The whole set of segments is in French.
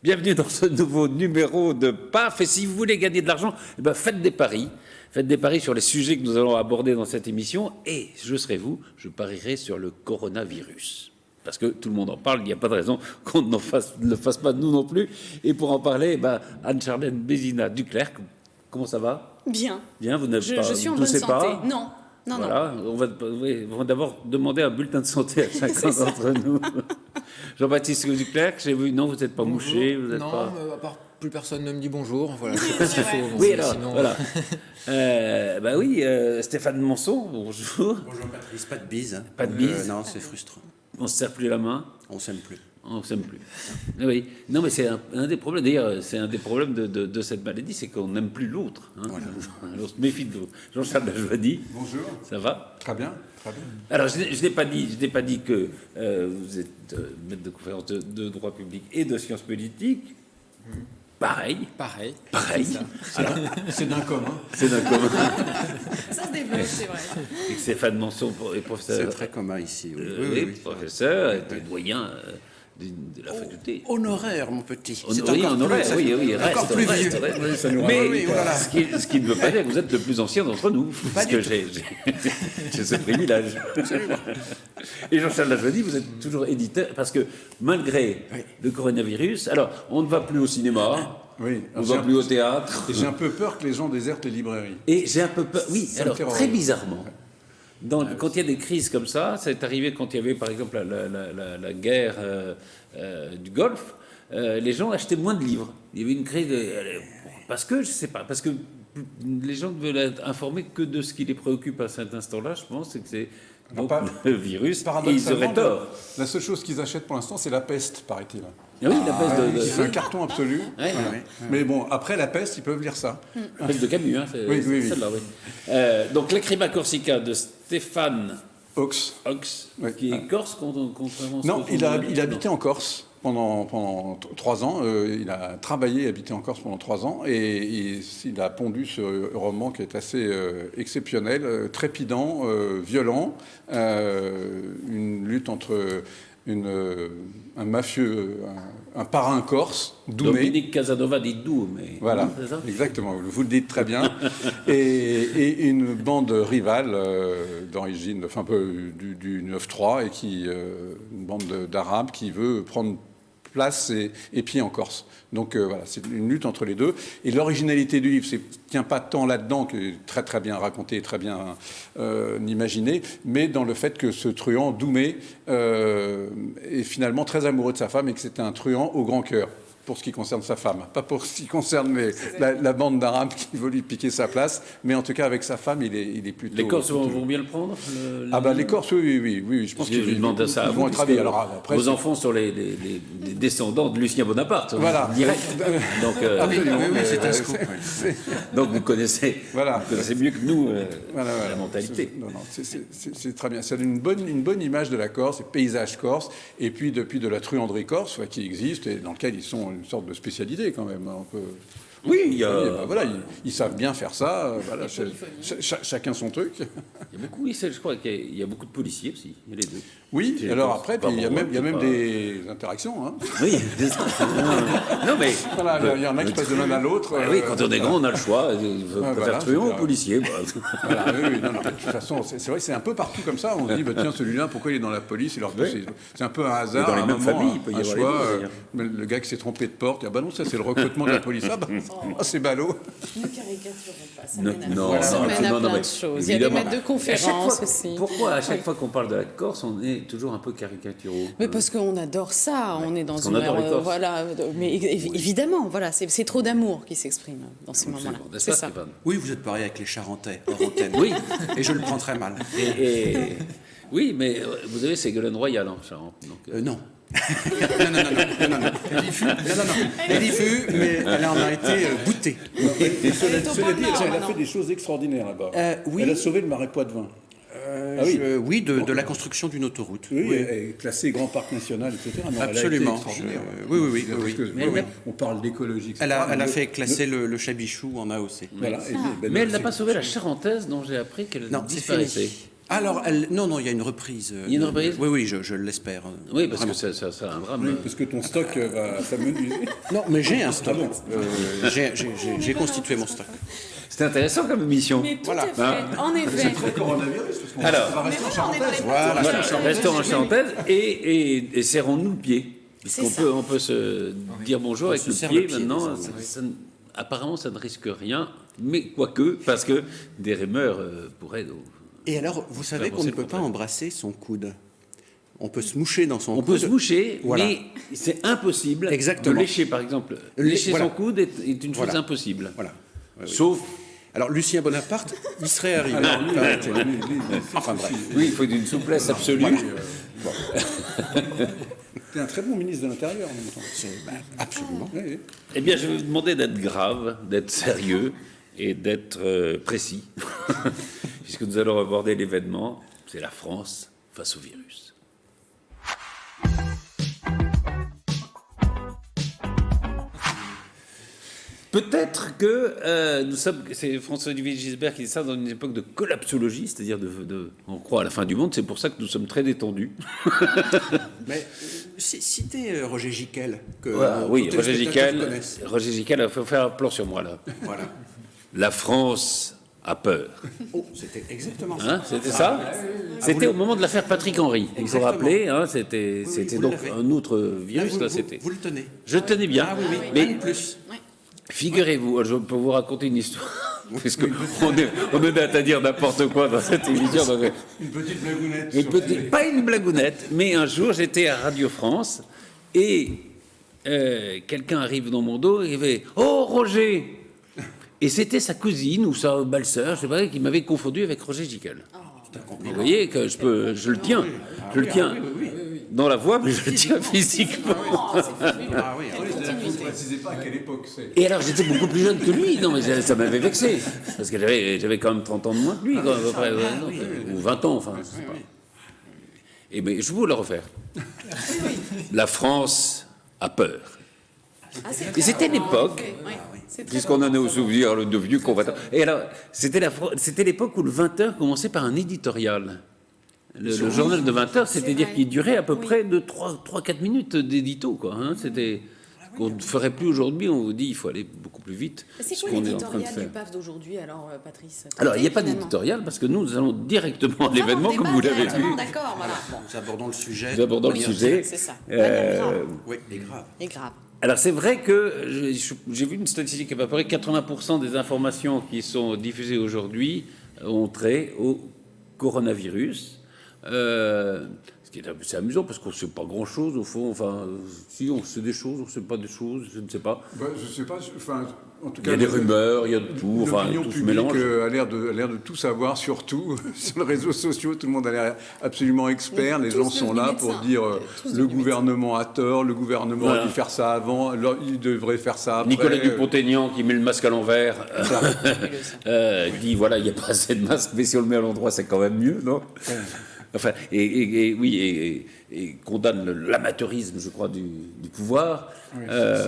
Bienvenue dans ce nouveau numéro de PAF. Et si vous voulez gagner de l'argent, eh ben faites des paris. Faites des paris sur les sujets que nous allons aborder dans cette émission. Et je serai vous, je parierai sur le coronavirus. Parce que tout le monde en parle, il n'y a pas de raison qu'on ne le fasse pas nous non plus. Et pour en parler, Anne-Charlène Bézina-Duclerc, comment ça va? Bien. Bien, vous n'êtes pas... Je suis en bonne santé. Pas. Non. Non, voilà, non. on va d'abord demander un bulletin de santé à chacun d'entre nous. Jean-Baptiste Duclerc, j'ai vu, non, vous n'êtes pas mouché, vous êtes non, pas... à part plus personne ne me dit bonjour, voilà, je sais pas s'il faut. Oui, alors, sinon... voilà. Stéphane Monson, bonjour. Bonjour Patrice, pas de bise. Hein. Pas de bise. Non, c'est frustrant. On se serre plus la main. On s'aime plus. On ne s'aime plus. Oui. Non, mais c'est un des problèmes. D'ailleurs, c'est un des problèmes de cette maladie, c'est qu'on n'aime plus l'autre. Hein. Voilà. On se méfie de l'autre. Jean-Charles Lajoie. Bonjour. Ça va? Très bien, très bien. Alors, je n'ai pas dit que vous êtes maître de conférence de droit public et de sciences politiques. Pareil. C'est d'un commun. C'est d'un commun. Ça se développe, c'est vrai. Et Stéphane Monson est professeur. C'est très commun ici. Oui, professeur, et doyen de la faculté. Honoraire, mon petit. Oui, honoraire, oui, reste. Oui, ça nous Mais rappelle. ce qui ne veut pas dire que vous êtes le plus ancien d'entre nous, parce que j'ai ce privilège. Et Jean-Charles Lajoie, vous êtes toujours éditeur, parce que malgré le coronavirus, alors on ne va plus au cinéma, on ne va plus au théâtre. Et j'ai un peu peur que les gens désertent les librairies. Et j'ai un peu peur, oui, Ça alors me terrorise. très bizarrement. Quand il y a des crises comme ça, c'est arrivé quand il y avait par exemple la guerre du Golfe, les gens achetaient moins de livres. Il y avait une crise parce que, je sais pas, parce que les gens ne veulent être informés que de ce qui les préoccupe à cet instant-là, je pense, c'est que c'est donc, le virus, et ils auraient tort. La seule chose qu'ils achètent pour l'instant, c'est la peste, paraît-il. Ah oui, la peste C'est un carton absolu. Ouais. Mais bon, après la peste, ils peuvent lire ça. La peste de Camus, hein, c'est Oui. celle-là, oui. Donc l'Écrivain Corsica de Stéphane Ox. Oui. qui est corse, contrairement à ce Non, qu'on il a dit. habité en Corse pendant 3 ans. Il a travaillé et habité en Corse pendant 3 ans. Et il a pondu ce roman qui est assez exceptionnel, trépidant, violent. Une lutte entre un mafieux, un parrain corse, Doumé. Dominique Casanova dit Doux, mais... Voilà, c'est ça exactement, vous le dites très bien. et une bande rivale d'origine, enfin un peu du 9-3, et une bande d'Arabes qui veut prendre place et pied en Corse. Donc voilà, c'est une lutte entre les deux. Et l'originalité du livre ne tient pas tant là-dedans, qui est très très bien raconté, très bien imaginé, mais dans le fait que ce truand, Doumé, est finalement très amoureux de sa femme et que c'est un truand au grand cœur. Pour ce qui concerne sa femme, pas pour ce qui concerne la bande d'Arabes qui veut lui piquer sa place, mais en tout cas avec sa femme, il est plutôt... Les Corses vont bien le prendre les Corses, oui, je pense qu'ils demande ça à vont être ravis. Alors après, vos enfants sont les descendants de Lucien Bonaparte, voilà, direct. Donc, absolument, c'est un scoop. donc vous connaissez mieux que nous la mentalité. C'est très bien. C'est une bonne image de la Corse, le paysage corse, et puis depuis de la truanderie corse qui existe et dans lequel ils sont une sorte de spécialité quand même. Oui, ils savent bien faire ça. Voilà, chacun son truc. Il y a beaucoup, je crois qu'il y a beaucoup de policiers aussi. Il y a les deux. Oui, alors après, il y a même des interactions. Hein. Oui, non mais... Voilà, il y en a qui passent de l'un à l'autre. Oui, quand on est grand, on a le choix. On peut faire truand ou policier. Voilà, non, de toute façon, c'est vrai que c'est un peu partout comme ça. On se dit, tiens, celui-là, pourquoi il est dans la police? C'est un peu un hasard. Dans les mêmes familles, il peut y avoir choix, les deux, le gars qui s'est trompé de porte, non, ça c'est le recrutement de la police. C'est ballot. Ne caricaturons pas, ça Non, mène à plein de choses. Il y a des maîtres de conférences aussi. Pourquoi à chaque fois qu'on parle de la Corse, on est toujours un peu caricaturaux? Mais parce qu'on adore ça, on est dans une adore les Corses. voilà, mais évidemment, voilà, c'est trop d'amour qui s'exprime dans ces moments-là. C'est ça. Oui, vous êtes pareil avec les Charentais, hors antenne. Oui. Et je le prends très mal. Oui, mais vous savez, c'est Ségolène Royal en Charente. Donc, non. Non. Elle y fut, mais elle en a été boutée. Et cela dit, elle a fait des choses extraordinaires là-bas. Oui. Elle a sauvé le marais Poitevin. De la construction d'une autoroute. Oui, elle est classée Grand Parc National, etc. Non, absolument. Oui. On parle d'écologie, etc. Elle a fait classer le Chabichou en AOC. Voilà. mais elle n'a pas sauvé la Charentaise, dont j'ai appris qu'elle disparaissait. Alors, non, il y a une reprise. Il y a une reprise? Oui, je l'espère. Oui, parce Vraiment. que ça a un drame. Oui, parce que ton stock va s'amenuiser. Non, mais j'ai un stock. J'ai constitué mon stock. C'est intéressant comme émission. Mais tout Voilà. est fait, en effet. Coronavirus, parce qu'on Alors, va rester en Mais voilà, on est dans les charentaise. Voilà. voilà, restons en charentaise et serrons-nous le pied. C'est Puisqu'on ça. on peut se dire bonjour avec se le serre pied le pied, maintenant. Apparemment, ça ne risque rien, mais quoique, parce que des rumeurs pourraient. Et alors, vous savez Faire qu'on ne penser peut le pas contraire. embrasser son coude. On peut se moucher dans son On coude. peut se moucher, Voilà. mais c'est impossible Exactement. de lécher, par exemple. Lé- Lécher voilà. son coude est une chose Voilà. impossible. Voilà. Oui, oui. Sauf, Alors, Lucien Bonaparte, il serait arrivé. Enfin, bref. oui, il faut d'une souplesse absolue. T'es un très bon ministre de l'Intérieur en même temps. Absolument. Oui, oui. Eh bien, je vais vous demander d'être grave, d'être sérieux et d'être précis, puisque nous allons aborder l'événement, c'est la France face au virus. Peut-être que nous sommes, c'est François-Olivier Gisbert qui dit ça, dans une époque de collapsologie, c'est-à-dire on croit à la fin du monde, c'est pour ça que nous sommes très détendus. Mais citez Roger Giquel. Que Oui, tous les Roger spectateurs Giquel, connaissent. il faut faire un plan sur moi là. Voilà. La France a peur. Oh, c'était exactement ça. Hein, c'était ça C'était au moment de l'affaire Patrick Henry. Il faut Exactement. rappeler, hein, c'était vous donc l'avez. un autre Là, virus. Là, c'était. vous le tenez. Je le tenais bien. Ah oui, oui. Mais Même plus. figurez-vous, je peux vous raconter une histoire. Parce qu'on est honnête à dire n'importe quoi dans cette émission. Donc, Une petite blagounette. une petite- pas une blagounette, mais un jour j'étais à Radio France et quelqu'un arrive dans mon dos et il fait « Oh Roger !» Et c'était sa cousine ou sa belle-sœur, je sais pas, qui m'avait confondu avec Roger Giquel. Vous voyez que je le tiens, je le tiens dans la voix, mais je le tiens physiquement. Ah oui. Vous ne précisez pas à quelle époque c'est. Et alors j'étais beaucoup plus jeune que lui, non mais ça m'avait vexé, parce que j'avais quand même 30 ans de moins que lui, quoi, à peu près, non, ou 20 ans, enfin, je sais pas. Et mais je vais le refaire. La France a peur. Et c'était l'époque, puisqu'on en est au souvenir de vieux combattants. Et alors, c'était l'époque où le 20h commençait par un éditorial. Le journal de 20h, c'est-à-dire qu'il durait à peu près de 3-4 minutes d'édito, quoi. Hein, c'était qu'on ne ferait plus aujourd'hui. On vous dit il faut aller beaucoup plus vite. C'est ce quoi qu'on est en train de l'éditorial faire. du PAF d'aujourd'hui, alors, Patrice? Alors, il n'y a pas Finalement. d'éditorial parce que nous allons directement à l'événement, Ah, on comme débat vous l'avez directement, vu. D'accord, voilà. Bon. Nous abordons le sujet. Nous abordons le Oui, sujet. c'est ça. Euh, Oui, et grave. Et grave. Alors c'est vrai que j'ai vu une statistique à peu près 80% des informations qui sont diffusées aujourd'hui ont trait au coronavirus. Ce qui est assez amusant parce qu'on ne sait pas grand-chose au fond. Enfin, si on sait des choses, on ne sait pas des choses, je ne sais pas. Bah, je sais pas, enfin, en tout Il cas... y a des rumeurs, il y a de tout, enfin L'opinion tout se publique mélange. a l'air de tout savoir, surtout sur les réseaux sociaux. Tout le monde a l'air absolument expert. Les Tous gens sont là devenus pour médecins. dire Tous le devenus gouvernement a tort, le gouvernement Voilà. a dû faire ça avant, alors, il devrait faire ça après. Nicolas Dupont-Aignan qui met le masque à l'envers dit voilà, il n'y a pas assez de masques, mais si on le met à l'endroit, c'est quand même mieux, non? Enfin, et condamne l'amateurisme, je crois, du pouvoir.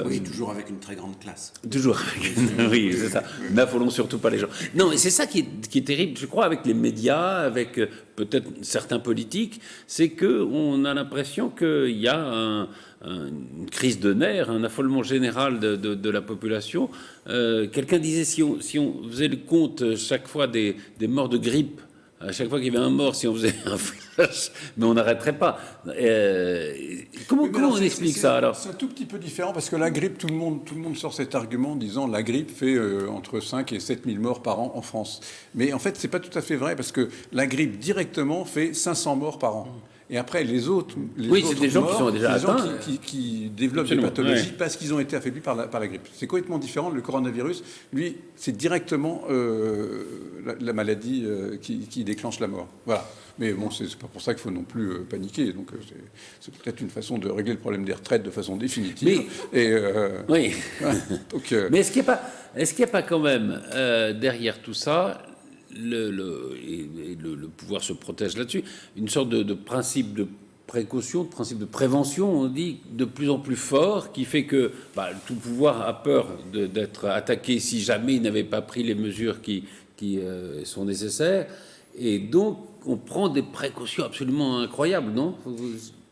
Oui, toujours avec une très grande classe. Toujours avec... Oui, c'est ça. N'affolons surtout pas les gens. Non, et c'est ça qui est terrible, je crois, avec les médias, avec peut-être certains politiques, c'est qu'on a l'impression qu'il y a une crise de nerfs, un affolement général de la population. Quelqu'un disait, si on faisait le compte chaque fois des morts de grippe, à chaque fois qu'il y avait un mort, si on faisait un flash, mais on n'arrêterait pas. Comment Oui, mais alors, on c'est- explique c'est- ça alors? C'est un tout petit peu différent parce que la grippe, tout le monde sort cet argument en disant la grippe fait entre 5 et 7 000 morts par an en France. Mais en fait, c'est pas tout à fait vrai parce que la grippe directement fait 500 morts par an. Et après, les autres, Oui, c'est des gens qui morts, sont déjà c'est des gens atteints. qui développent Absolument, des pathologies ouais. parce qu'ils ont été affaiblis par la grippe. C'est complètement différent. Le coronavirus, lui, c'est directement la maladie qui déclenche la mort. Voilà. Mais bon, c'est pas pour ça qu'il faut non plus paniquer. Donc, c'est peut-être une façon de régler le problème des retraites de façon définitive. Oui. Donc, Mais est-ce qu'il n'y a pas quand même, derrière tout ça, le pouvoir se protège là-dessus, une sorte de principe de précaution, de principe de prévention, on dit, de plus en plus fort, qui fait que tout pouvoir a peur d'être attaqué si jamais il n'avait pas pris les mesures qui sont nécessaires. Et donc, on prend des précautions absolument incroyables, non?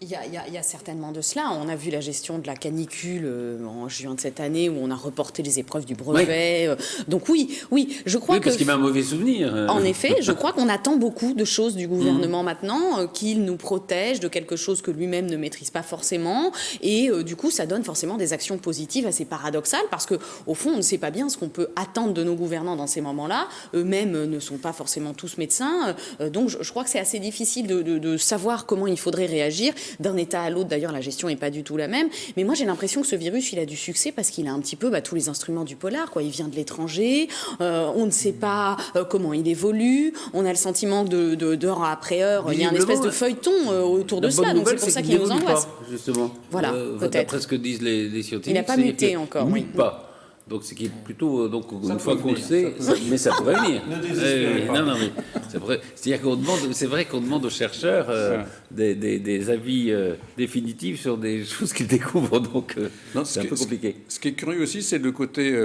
Il y a certainement de cela. On a vu la gestion de la canicule en juin de cette année où on a reporté les épreuves du brevet. Donc oui, je crois que... parce qu'il m'a un mauvais souvenir. En effet, je crois qu'on attend beaucoup de choses du gouvernement maintenant, qu'il nous protège de quelque chose que lui-même ne maîtrise pas forcément. Et du coup, ça donne forcément des actions positives assez paradoxales parce qu'au fond, on ne sait pas bien ce qu'on peut attendre de nos gouvernants dans ces moments-là. Eux-mêmes ne sont pas forcément tous médecins. Donc je crois que c'est assez difficile de savoir comment il faudrait réagir. D'un état à l'autre, d'ailleurs, la gestion n'est pas du tout la même. Mais moi, j'ai l'impression que ce virus, il a du succès parce qu'il a un petit peu tous les instruments du polar, quoi. Il vient de l'étranger, on ne sait pas comment il évolue, on a le sentiment d'heure après heure, il y a une espèce de feuilleton autour de cela. Donc c'est pour ça qu'il nous angoisse. Justement. Voilà, peut-être. D'après ce que disent les scientifiques. Il n'a pas muté encore. Il ne mute pas. Donc, c'est qui est plutôt, une fois qu'on le sait, mais ça pourrait venir. Non, mais c'est-à-dire qu'on demande, c'est vrai qu'on demande aux chercheurs des avis définitifs sur des choses qu'ils découvrent, donc c'est un peu compliqué. Ce qui est curieux aussi, c'est le côté,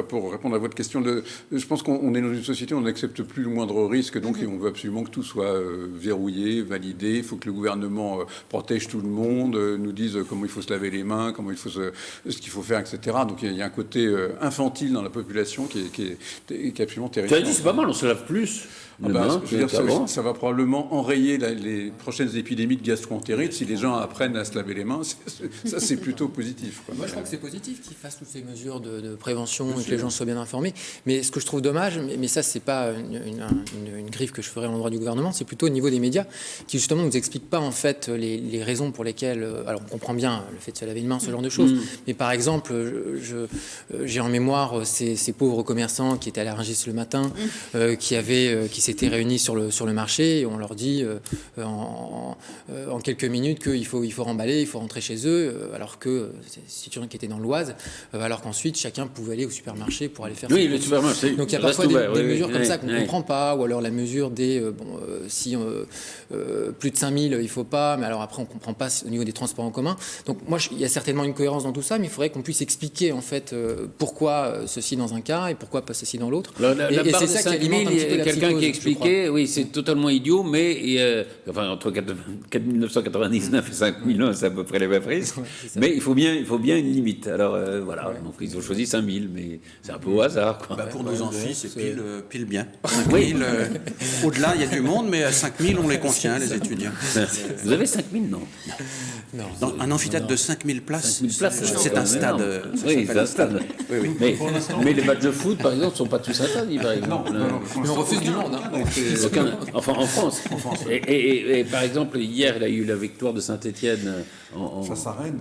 pour répondre à votre question, je pense qu'on est dans une société où on n'accepte plus le moindre risque, donc on veut absolument que tout soit verrouillé, validé. Il faut que le gouvernement protège tout le monde, nous dise comment il faut se laver les mains, comment il faut ce qu'il faut faire, etc. Donc il y a un côté infantile dans la population qui est absolument terrible. Tu as dit, c'est pas mal, on se lave plus. Ça va probablement enrayer les prochaines épidémies de gastro-entérite si les gens apprennent à se laver les mains. Ça, c'est plutôt positif, quoi. Moi, je crois que c'est positif qu'ils fassent toutes ces mesures de prévention et que les gens soient bien informés. Mais ce que je trouve dommage, mais ça, c'est pas une griffe que je ferais à l'endroit du gouvernement, c'est plutôt au niveau des médias qui, justement, nous expliquent pas, en fait, les raisons pour lesquelles... Alors, on comprend bien le fait de se laver les mains, ce genre de choses. Mais par exemple, j'ai en mémoire ces pauvres commerçants qui étaient à la Rungis le matin, qui s'étaient réunis sur le marché et on leur dit en quelques minutes qu'il faut remballer, il faut rentrer chez eux, alors que c'est une qui était dans l'Oise, alors qu'ensuite chacun pouvait aller au supermarché pour aller faire. Oui, le supermarché. Donc il y a parfois des mesures comme ça qu'on ne comprend pas, ou alors la mesure des si plus de 5000 il faut pas, mais alors après on comprend pas au niveau des transports en commun. Donc moi il y a certainement une cohérence dans tout ça, mais il faudrait qu'on puisse expliquer en fait pourquoi ceci dans un cas et pourquoi pas ceci dans l'autre. Et c'est ça qui alimente un petit peu la psychose. Qui expliquait, oui, c'est totalement idiot, mais entre 1999 et 5001, c'est à peu près les mêmes risques. Mais il faut bien une limite. Alors voilà, donc ils ont choisi 5000, mais c'est un peu au hasard, quoi. Pour nos amphis, c'est pile bien. 5000, au-delà, il y a du monde, mais à 5000, on les contient, les étudiants. Vous avez 5000, non? Dans un amphithéâtre de 5000 places, c'est un stade. Oui, c'est un stade. Oui. Mais les matchs de foot, par exemple, ne sont pas tous interdits, par exemple. Mais on refuse du monde. Enfin, en France. Et par exemple, hier, il a eu la victoire de Saint-Étienne en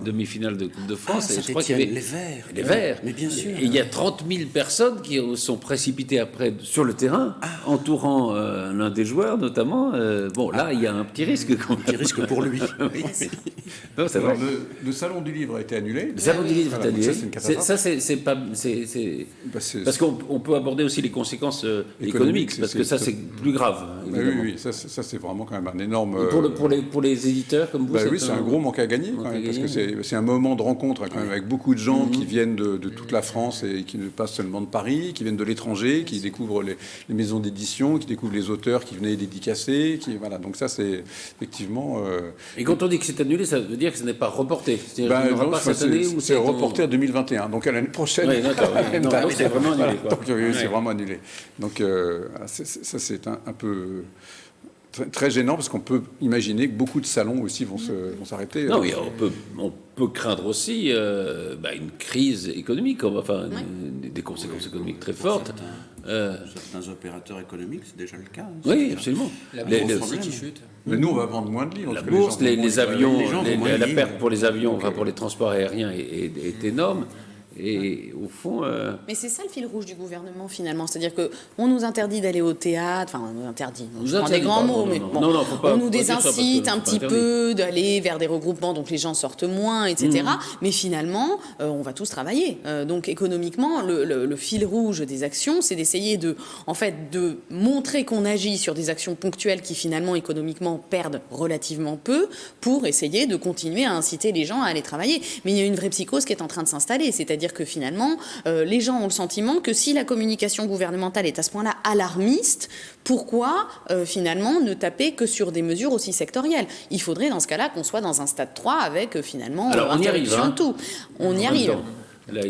demi-finale de Coupe de France. Et je crois qu'il y avait les Verts. Mais bien sûr. Et il y a 30 000 personnes qui sont précipitées après sur le terrain, entourant l'un des joueurs, notamment. Là, il y a un petit risque. Un petit risque pour lui. Non, c'est vrai. Le salon du livre a été annulé. Le salon du livre est annulé. Ça, c'est pas. Parce qu'on peut aborder aussi les conséquences économiques, parce que ça, c'est plus grave. Oui, ça c'est vraiment quand même un énorme. Pour les éditeurs comme vous, c'est un gros manque à gagner, parce que c'est un moment de rencontre quand même avec beaucoup de gens qui viennent de toute la France et qui ne passent seulement de Paris, qui viennent de l'étranger, qui découvrent les maisons d'édition, qui découvrent les auteurs qui venaient dédicacer, voilà. Donc ça c'est effectivement. Et quand on dit que c'est annulé, ça veut dire que ce n'est pas reporté. C'est reporté à 2021, donc à l'année prochaine. Oui, d'accord. Donc c'est vraiment annulé. C'est vraiment annulé. Donc ça c'est un peu très gênant parce qu'on peut imaginer que beaucoup de salons aussi vont s'arrêter. Non, oui, on peut craindre aussi une crise économique, des conséquences économiques très fortes. Certains opérateurs économiques, c'est déjà le cas. Oui, absolument. La bourse aussi qui chute. Mais nous, on va vendre moins de livres. La bourse, les avions, la perte pour les avions, pour les transports aériens est énorme. Et au fond... Mais c'est ça le fil rouge du gouvernement, finalement. C'est-à-dire qu'on nous interdit d'aller au théâtre, enfin, on nous interdit, je prends des grands mots, mais on nous désincite un petit peu d'aller vers des regroupements, donc les gens sortent moins, etc. Mais finalement, on va tous travailler. Donc économiquement, le fil rouge des actions, c'est d'essayer de montrer qu'on agit sur des actions ponctuelles qui, finalement, économiquement, perdent relativement peu, pour essayer de continuer à inciter les gens à aller travailler. Mais il y a une vraie psychose qui est en train de s'installer, c'est-à-dire C'est-à-dire que finalement, les gens ont le sentiment que si la communication gouvernementale est à ce point-là alarmiste, pourquoi finalement ne taper que sur des mesures aussi sectorielles? Il faudrait dans ce cas-là qu'on soit dans un stade 3 avec finalement Alors, on y arrive, interruption de tout. On y arrive. Là,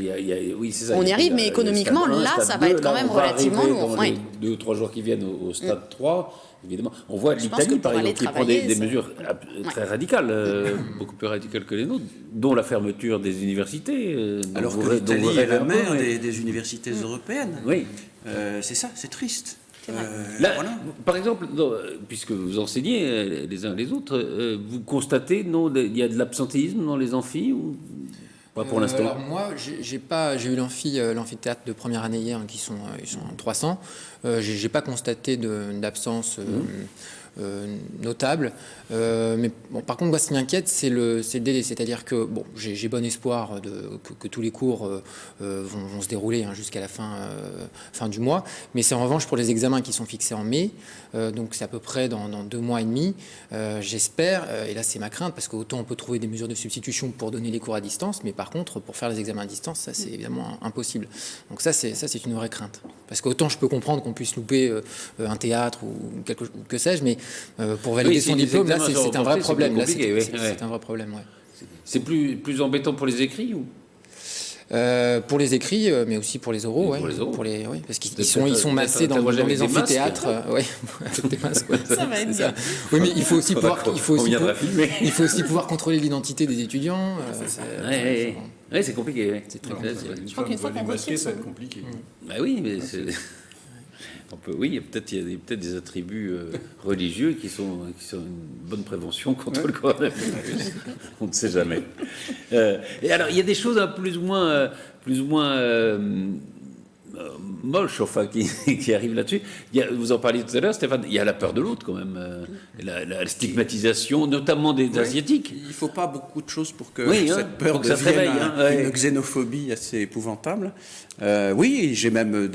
oui, c'est ça. On y arrive, mais économiquement, stade 1, là, stade ça va 2, être quand là, même on va relativement arriver lourd. dans Oui. les 2 ou 3 jours qui viennent au stade 3, évidemment. On voit Je pense l'Italie, que par pour exemple, aller qui prend travailler, des ça- mesures très radicales, beaucoup plus radicales que les nôtres, dont la fermeture des universités. Alors dont que vous- dont vous l'Italie est rêvez la un peu, mère mais- des universités européennes. Oui. C'est ça, c'est triste. Là, Voilà. par exemple, puisque vous enseignez les uns les autres, vous constatez, non, il y a de l'absentéisme dans les amphis ou pas pour l'instant? Alors moi, j'ai eu l'amphithéâtre de première année hier, ils sont 300. J'ai pas constaté d'absence notable. Mais bon, par contre, moi, ce qui m'inquiète, c'est le délai. C'est-à-dire que bon, j'ai bon espoir que tous les cours vont se dérouler jusqu'à la fin du mois. Mais c'est en revanche pour les examens qui sont fixés en mai. Donc c'est à peu près dans 2 mois et demi. J'espère, et là c'est ma crainte, parce qu'autant on peut trouver des mesures de substitution pour donner les cours à distance, mais par contre, pour faire les examens à distance, ça c'est évidemment impossible. Donc ça c'est une vraie crainte. Parce qu'autant je peux comprendre qu'on puisse louper un théâtre ou que sais-je, mais pour valider Oui, son si les diplôme, là examens sont c'est un vrai reportés, c'est problème. plus Là, compliqué, oui. c'est un vrai problème, ouais. C'est plus embêtant pour les écrits ou? Pour les écrits, mais aussi pour les oraux, Et ouais. pour les oraux. Oui, parce qu'ils Peut-être sont massés dans t'as les des amphithéâtres. Ouais, avec des masques, ouais. Ça va être C'est bien. Oui, mais il faut aussi On viendra filmer. il faut aussi pouvoir contrôler l'identité des étudiants. Oui, c'est compliqué. Ouais. C'est très Ouais, compliqué. c'est- Je crois qu'une fois qu'on masqué, retire ça va son- être compliqué. Bah oui, mais oui, il y a peut-être des attributs religieux qui sont une bonne prévention contre le coronavirus. On ne sait jamais. Et alors, il y a des choses plus ou moins moches, enfin, qui arrivent là-dessus. Vous en parliez tout à l'heure, Stéphane. Il y a la peur de l'autre quand même, la stigmatisation, notamment des Asiatiques. Il ne faut pas beaucoup de choses pour que Oui, cette peur pour que ça se devienne réveille, ouais. une xénophobie assez épouvantable. Oui, j'ai même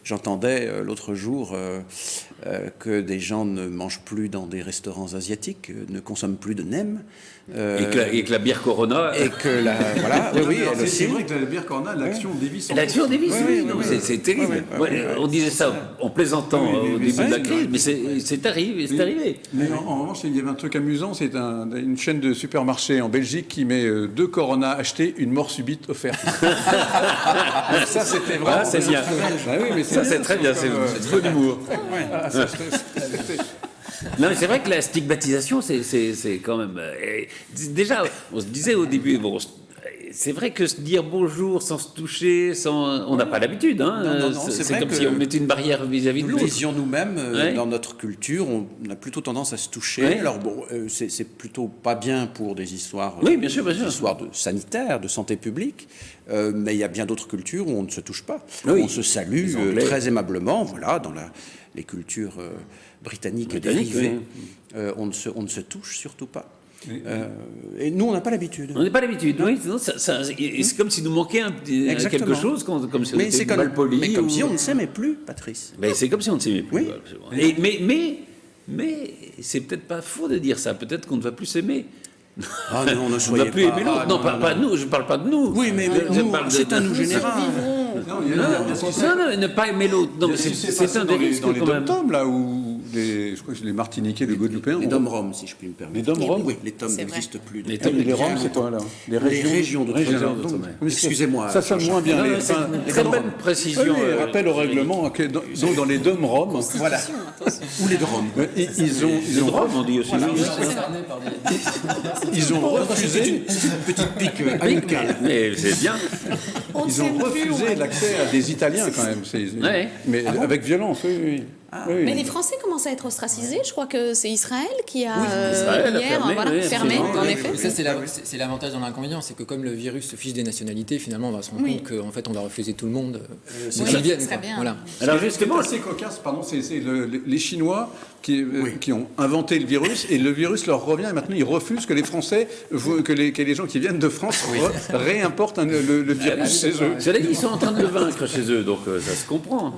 j'entendais l'autre jour que des gens ne mangent plus dans des restaurants asiatiques, ne consomment plus de nem. Et que la bière Corona. Et que voilà, oui, elle C'est aussi. vrai que la bière qu'on a, l'action Davis. L'action des vices, Oui, oui, non, oui, c'est terrible. On disait ça en plaisantant au début de la crise, mais c'est arrivé. Mais en revanche, il y avait un truc amusant, c'est une chaîne de supermarchés en Belgique qui met 2 Corona achetés, une mort subite offerte. Ça, c'était vraiment... Ah, c'est bien. Ah oui, mais Ça, c'est très bien, c'est trop d'humour. Non, mais c'est vrai que la stigmatisation, c'est quand même. Déjà, on se disait au début, bon, c'est vrai que se dire bonjour sans se toucher, on n'a pas l'habitude. Hein. Non, c'est C'est vrai comme que si on mettait une barrière vis-à-vis de Nous l'autre. le disions nous-mêmes, Ouais. dans notre culture, on a plutôt tendance à se toucher. Ouais. Alors bon, c'est plutôt pas bien pour des histoires, Oui, bien sûr, bien sûr. des histoires sanitaires, de santé publique, mais il y a bien d'autres cultures où on ne se touche pas. Oui. On se salue Les Anglais. très aimablement, voilà, dans les cultures britanniques et Britanniques, dérivées. On ne se touche surtout pas. Et nous, on n'a pas l'habitude. On n'a pas l'habitude, oui. Sinon, c'est comme s'il nous manquait quelque Exactement. chose, comme si on Mais était c'est comme, mal poli. mais comme ou- si on ne s'aimait plus, Patrice. Ben, c'est comme si on ne s'aimait plus. Oui. Voilà, absolument. Mais c'est peut-être pas faux de dire ça. Peut-être qu'on ne va plus s'aimer. Ah non, ne On ne soyez va plus pas... aimer l'autre. Non, pas nous. Je ne parle pas de nous. Oui, mais Je nous, parle de- c'est un de- nous général. Non, il y a- Non, ne pas aimer l'autre. Non, mais c'est un des risques dans les quand même. dom-toms, là, où je crois que c'est les Martiniquais, les Guadeloupéens. Les DOM-ROM, si je puis me permettre. Les DOM-ROM, Oui, les tomes C'est vrai. n'existent plus. Les depuis- tomes, Les Roms, c'est quoi, là? Les régions d'outre-mer. Excusez-moi. Ça sonne moins bien. Non, les- c'est enfin, une très bonne précision. rappel au règlement que dans les DOM-ROM, Voilà. Ou les DROM. ils ont Drôle, on dit aussi. ils ont refusé Petite pique amicale. Mais c'est bien. ils ont refusé l'accès à des Italiens quand même. Ouais. Mais avec violence, oui. Oui. Mais les Français commencent à être ostracisés. Je crois que c'est Israël qui a Israël a hier fermé, oui, fermé, absolument, en oui, effet. Et ça, c'est l'avantage dans l'inconvénient, c'est que comme le virus se fiche des nationalités, finalement, on va se rendre Oui. compte qu'en fait, on va refuser tout le monde. Oui, Qu'ils viennent, ce serait quoi. bien. Voilà. Alors C'est justement, assez cocasse, pardon, c'est les Chinois qui ont inventé le virus et le virus leur revient et maintenant ils refusent que les Français, que les gens qui viennent de France réimportent le virus chez eux. cela dit, ils sont en train de le vaincre chez eux, donc ça se comprend.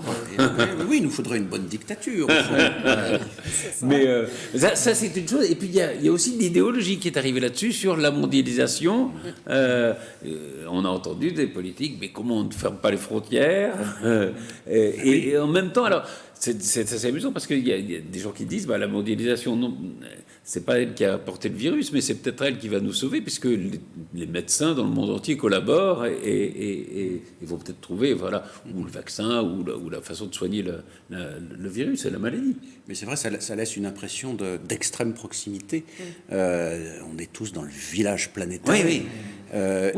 Oui, il nous faudrait une bonne dictature. dictature. Au fond. Mais ça c'est une chose. Et puis il y a aussi l'idéologie qui est arrivée là-dessus sur la mondialisation. On a entendu des politiques, mais comment on ne ferme pas les frontières et en même temps, alors c'est assez amusant parce qu'il y a des gens qui disent la mondialisation, non, c'est pas elle qui a apporté le virus, mais c'est peut-être elle qui va nous sauver, puisque les médecins dans le monde entier collaborent et vont peut-être trouver, ou le vaccin, ou la façon de soigner le virus et la maladie. Mais c'est vrai, ça laisse une impression d'extrême proximité. On est tous dans le village planétaire. Oui.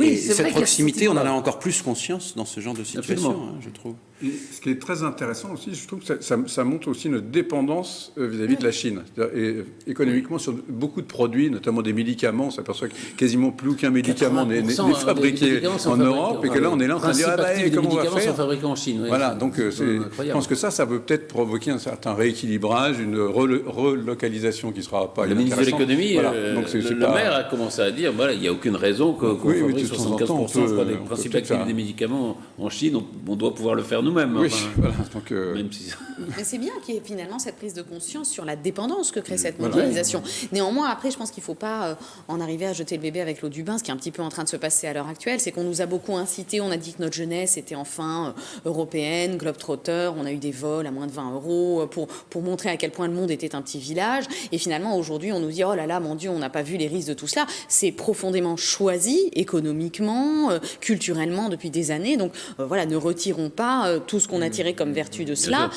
Et cette proximité, on en a encore plus conscience dans ce genre de situation, je trouve. Et ce qui est très intéressant aussi, je trouve que ça montre aussi notre dépendance vis-à-vis de la Chine. Et économiquement, sur beaucoup de produits, notamment des médicaments, on s'aperçoit que quasiment plus aucun médicament n'est fabriqué en Europe, et que là, on est là en train de dire, comment on va faire ? Sont fabriqués en Chine. Voilà, donc je pense que ça peut peut-être provoquer un certain rééquilibrage, une relocalisation qui sera pas Le ministre de l'économie, donc le maire a commencé à dire, il n'y a aucune raison qu'on fabrique 75% des principes actifs des médicaments en Chine, on doit pouvoir le faire nous-mêmes. Oui, voilà. Donc, même si... Mais c'est bien qu'il y ait finalement cette prise de conscience sur la dépendance que crée cette mondialisation. Néanmoins, après, je pense qu'il ne faut pas en arriver à jeter le bébé avec l'eau du bain. Ce qui est un petit peu en train de se passer à l'heure actuelle, c'est qu'on nous a beaucoup incité. On a dit que notre jeunesse était enfin européenne, globe-trotter. On a eu des vols à moins de 20 € pour montrer à quel point le monde était un petit village. Et finalement, aujourd'hui, on nous dit, oh là là, mon Dieu, on n'a pas vu les risques de tout cela. C'est profondément choisi, économiquement, culturellement, depuis des années. Donc voilà, ne retirons pas tout ce qu'on a tiré comme vertu de cela,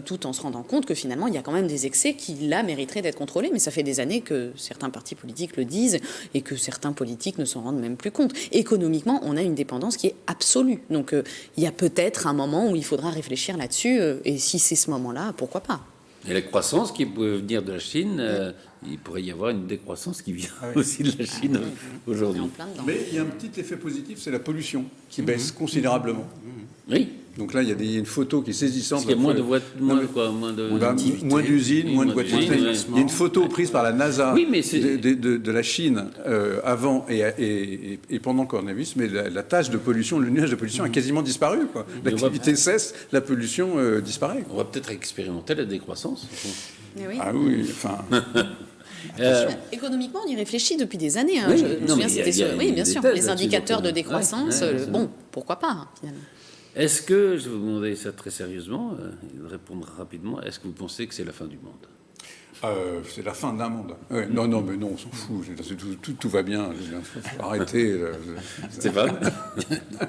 tout en se rendant compte que finalement, il y a quand même des excès qui, là, mériteraient d'être contrôlés. Mais ça fait des années que certains partis politiques le disent et que certains politiques ne s'en rendent même plus compte. Économiquement, on a une dépendance qui est absolue. Donc, il y a peut-être un moment où il faudra réfléchir là-dessus. Et si c'est ce moment-là, pourquoi pas ? Et la croissance qui peut venir de la Chine, il pourrait y avoir une décroissance qui vient aussi de la Chine aujourd'hui. mais il y a un petit effet positif, c'est la pollution qui baisse considérablement. Oui. Donc là, il y a une photo qui est saisissante. Parce qu'il y a moins de voitures, moins d'usines, moins de voitures. Il y a une photo prise par la NASA de la Chine avant et pendant le coronavirus, mais la tâche de pollution, le nuage de pollution a quasiment disparu. L'activité cesse, la pollution disparaît. On va peut-être expérimenter la décroissance. Ah oui, enfin... Économiquement, on y réfléchit depuis des années. Je me souviens, c'était oui, bien sûr. Les indicateurs de décroissance, pourquoi pas, finalement. Est-ce que, je vais vous demander ça très sérieusement, de répondre rapidement, est-ce que vous pensez que c'est la fin du monde ? C'est la fin d'un monde. Non, mais non, on s'en fout. Tout va bien. Faut arrêter. Stéphane ?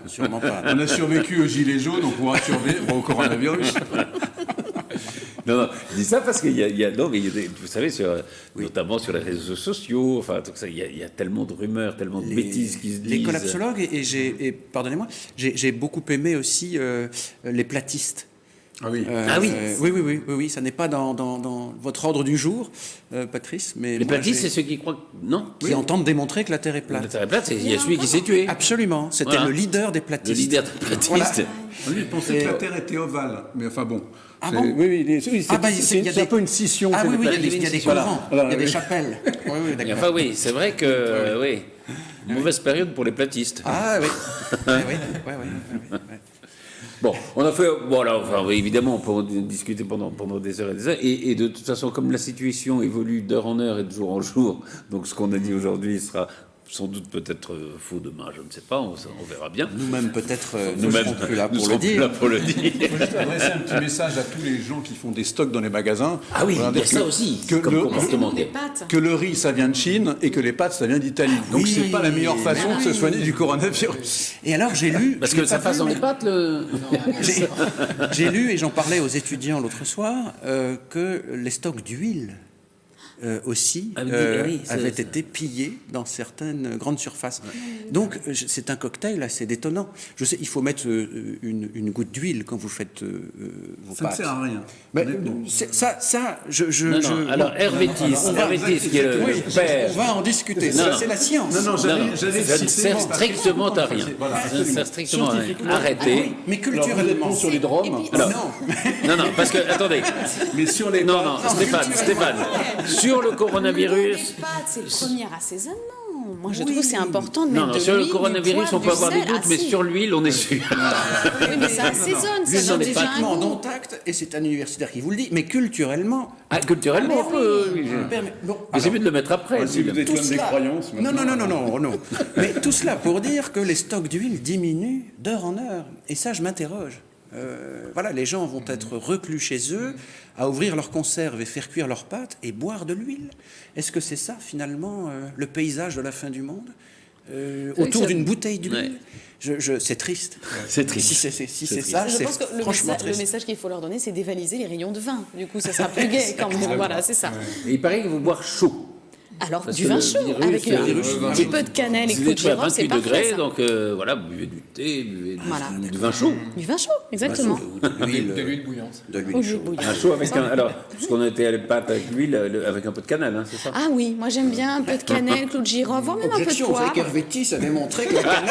Sûrement pas. On a survécu aux gilets jaunes, on pourra survivre au coronavirus. Non, je dis ça parce qu'il y a vous savez, notamment sur les réseaux sociaux, il y a tellement de rumeurs, tellement de bêtises qui se disent. Les collapsologues, et pardonnez-moi, j'ai beaucoup aimé aussi les platistes. Ah oui. Oui, ça n'est pas dans votre ordre du jour, Patrice, mais les platistes, c'est ceux qui croient qui entendent démontrer que la Terre est plate. La Terre est plate, il y a celui qui s'est tué. Absolument, c'était le leader des platistes. Le leader des platistes. Lui, il pensait que la Terre était ovale, mais enfin bon. Ah bon ? Oui, c'est un peu une scission. Ah oui, il y a des courants, il y a des chapelles. Oui, c'est vrai que mauvaise période pour les platistes. Ah oui. Bon, on a fait. Évidemment, on peut en discuter pendant des heures et des heures. Et de toute façon, comme la situation évolue d'heure en heure et de jour en jour, donc ce qu'on a dit aujourd'hui sera sans doute peut-être faux demain, je ne sais pas, on verra bien. Nous-mêmes peut-être ne serons plus là pour le dire. Il faut juste adresser un petit message à tous les gens qui font des stocks dans les magasins. Ah oui, il y a ça aussi, comme comportement. Que le riz, ça vient de Chine et que les pâtes, ça vient d'Italie. Donc c'est pas la meilleure façon de se soigner du coronavirus. Et alors j'ai lu... Parce que ça passe dans les pâtes, J'ai lu, et j'en parlais aux étudiants l'autre soir, que les stocks d'huile aussi avaient été pillés dans certaines grandes surfaces. Donc c'est un cocktail assez détonnant. Je sais, il faut mettre une goutte d'huile quand vous faites vos pâtes. Ça ne sert à rien. Mais, alors Hervétis, qui est le père... On va en discuter. C'est la science. J'allais ça ne sert strictement à rien. Ça ne sert strictement à rien. Arrêtez. Mais culturellement... sur les drômes. Non, parce que, attendez. Mais sur les... Non, Stéphane. Sur le coronavirus... C'est le premier assaisonnement. moi je trouve que c'est important de mettre Non, de sur le l'huile, du coronavirus, poivre, on peut du avoir des sel. doutes, Ah, mais si. sur l'huile, on est sûr. Oui, mais ça assaisonne, ça L'huile dans donne les déjà un vêtements goût. dont acte, et c'est un universitaire qui vous le dit, mais culturellement. Ah, culturellement, on peut. Oui, Bon, mais c'est mieux de le mettre après. Si vous l'huile. êtes des croyances. Non, non. Mais tout cela pour dire que les stocks d'huile diminuent d'heure en heure. Et ça, je m'interroge. Voilà, les gens vont être reclus chez eux, à ouvrir leurs conserves et faire cuire leurs pâtes et boire de l'huile. Est-ce que c'est ça, finalement, le paysage de la fin du monde autour ça- d'une bouteille d'huile Ouais. C'est triste. C'est triste. Si c'est triste. ça, Je c'est pense que le franchement message, le triste. message qu'il faut leur donner, c'est dévaliser les rayons de vin. Du coup, ça sera plus gai quand même. Voilà, c'est ça. Et il paraît qu'il faut boire chaud. Alors, Parce du que vin le chaud, virus, avec le un virus, petit peu de cannelle et Vous clou de êtes à girofle, c'est 28 parfait, degrés, ça. donc voilà, buvez du thé, buvez Voilà. du vin chaud. Du vin chaud, exactement. De l'huile bouillante. De l'huile Ou du chaude. bouillon. Un chaud avec un. Alors, parce qu'on était à la pâte avec l'huile, avec un peu de cannelle, hein, c'est ça? Ah oui, moi j'aime bien un peu de cannelle, clou de girofle, voire même un peu de Objection, vous savez poivre. qu'Hervétis a démontré que la cannelle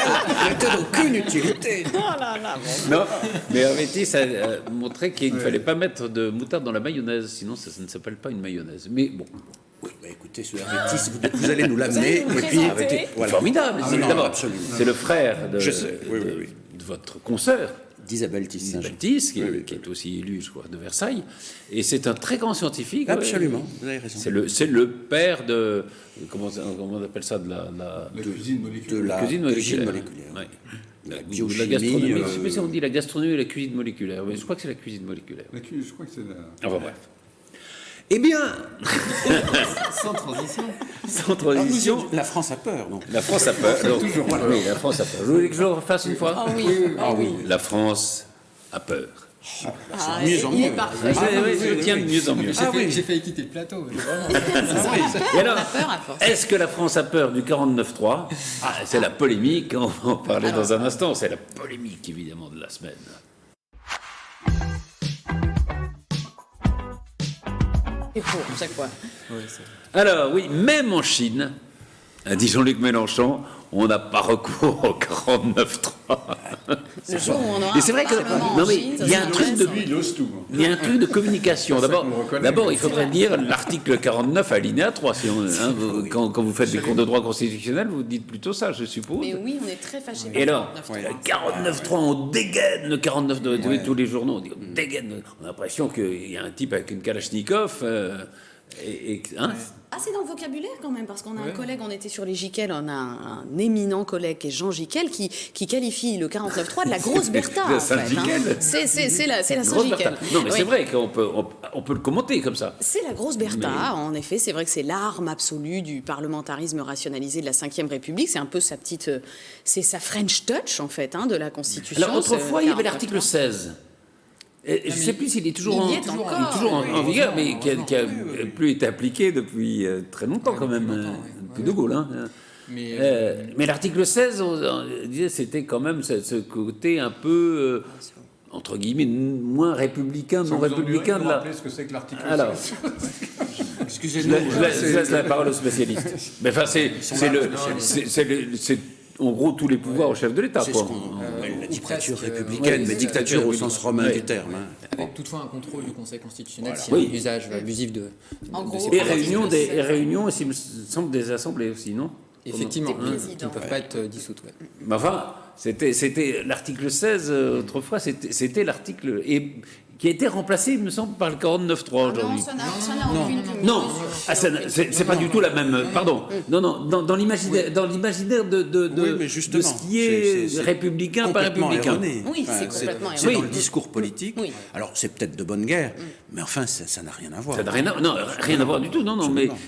n'était d'aucune utilité. Non, mais Hervétis a montré qu'il ne fallait pas mettre de moutarde dans la mayonnaise, sinon ça ne s'appelle pas une mayonnaise. Mais bon, Oui, bah écoutez, ce Hervétis, vous allez nous l'amener. Vous allez nous Et puis, présenter. arrêtez. Voilà. formidable. Ah, c'est non, d'abord, absolument. c'est le frère de, Je sais, oui, oui, oui. de votre consoeur, D'Isabelle Tissin. Baltis, qui est aussi élu, je crois, de Versailles. Et c'est un très grand scientifique. Absolument, ouais. vous avez raison. C'est le père de. Comment on appelle ça? De la La cuisine moléculaire. De la cuisine cuisine moléculaire. moléculaire. Ouais. La Ou biochimie, la gastronomie. Je sais pas si on dit la gastronomie ou la cuisine moléculaire. Mais je crois que c'est la cuisine moléculaire. Je crois que c'est la... Enfin bref. Eh bien, Sans transition. sans Alors, transition, la France a peur, donc. la France a peur. Donc, oui, la France a peur. Vous voulez que je le refasse une fois? Ah oui, Ah oui. La France a peur. Ah, mieux en il est mieux. parfait. Je tiens de mieux en mieux. J'ai failli quitter le plateau. Et alors, On a peur à force. est-ce que la France a peur du 49.3? Ah, c'est la polémique, on va en parler dans un instant. C'est la polémique, évidemment, de la semaine. Et pour chaque fois. Alors, oui, même en Chine, a dit Jean-Luc Mélenchon, on n'a pas recours au 49.3. Le jour où on aura Et c'est vrai que. un parlement Non, en mais Chine, ça il y a sera un truc de. Lui, il ose tout. Il y a un truc de communication. D'abord, qu'on le reconnaît. d'abord, il faudrait lire l'article 49 alinéa 3. Si on, hein, quand vous faites des cours de droit constitutionnel, vous dites plutôt ça, je suppose. Mais oui, on est très fâchés. Et alors, par le 49.3. 49.3, on dégaine le 49 de tous les journaux. On dit, on dégaine. On a l'impression qu'il y a un type avec une Kalachnikov. Hein, Ah, c'est dans le vocabulaire quand même, parce qu'on a un collègue, on était sur les Jiquel, on a un éminent collègue qui est Jean Jiquel, qui qualifie le 49.3 de la grosse Bertha. De en fait, Saint-Jiquel. C'est la grosse Saint-Jiquel. Bertha. Non, mais Oui. c'est vrai qu'on peut, on peut le commenter comme ça. C'est la grosse Bertha, en effet, c'est vrai que c'est l'arme absolue du parlementarisme rationalisé de la Ve République, c'est un peu sa petite, c'est sa French touch en fait, hein, de la Constitution. Alors, autrefois, ce il y avait 49.3. l'article 16. Et je ne sais plus s'il est toujours, Il y en, est encore. toujours en vigueur, mais qui a plus été appliqué depuis très longtemps quand même, depuis De Gaulle. Hein. Mais l'article 16, on disait, c'était quand même ce côté un peu, entre guillemets, moins républicain, non républicain de la... Rappelez ce que c'est que l'article Alors, 16. Excusez-nous. je laisse la parole aux spécialistes. Mais enfin, c'est en gros tous les pouvoirs au chef de l'État. C'est quoi. ce qu'on appelle la dictature presque, républicaine, ouais, mais c'est dictature au dictature sens romain républicaine. du terme. hein. Avec toutefois un contrôle du Conseil constitutionnel Voilà. s'il y a Oui. un usage abusif de En de gros, ces Et pouvoirs. réunions, et s'il me semble, des assemblées aussi, non? Effectivement, Des qui ne présidents. peuvent pas être dissoutes. Ouais. Mais enfin, c'était l'article 16, autrefois, c'était l'article qui a été remplacé, il me semble, par le 49.3 Non, aujourd'hui. ça n'a aucune Non, ah, c'est pas du tout la même. Pardon. Non, dans l'imaginaire, de Oui, mais justement, ce qui est c'est républicain, pas complètement républicain. erroné. Oui, c'est complètement C'est erroné. dans le discours politique. Oui. Alors, c'est peut-être de bonne guerre, mais enfin, ça n'a rien à voir. Ça n'a rien à voir du tout. Non,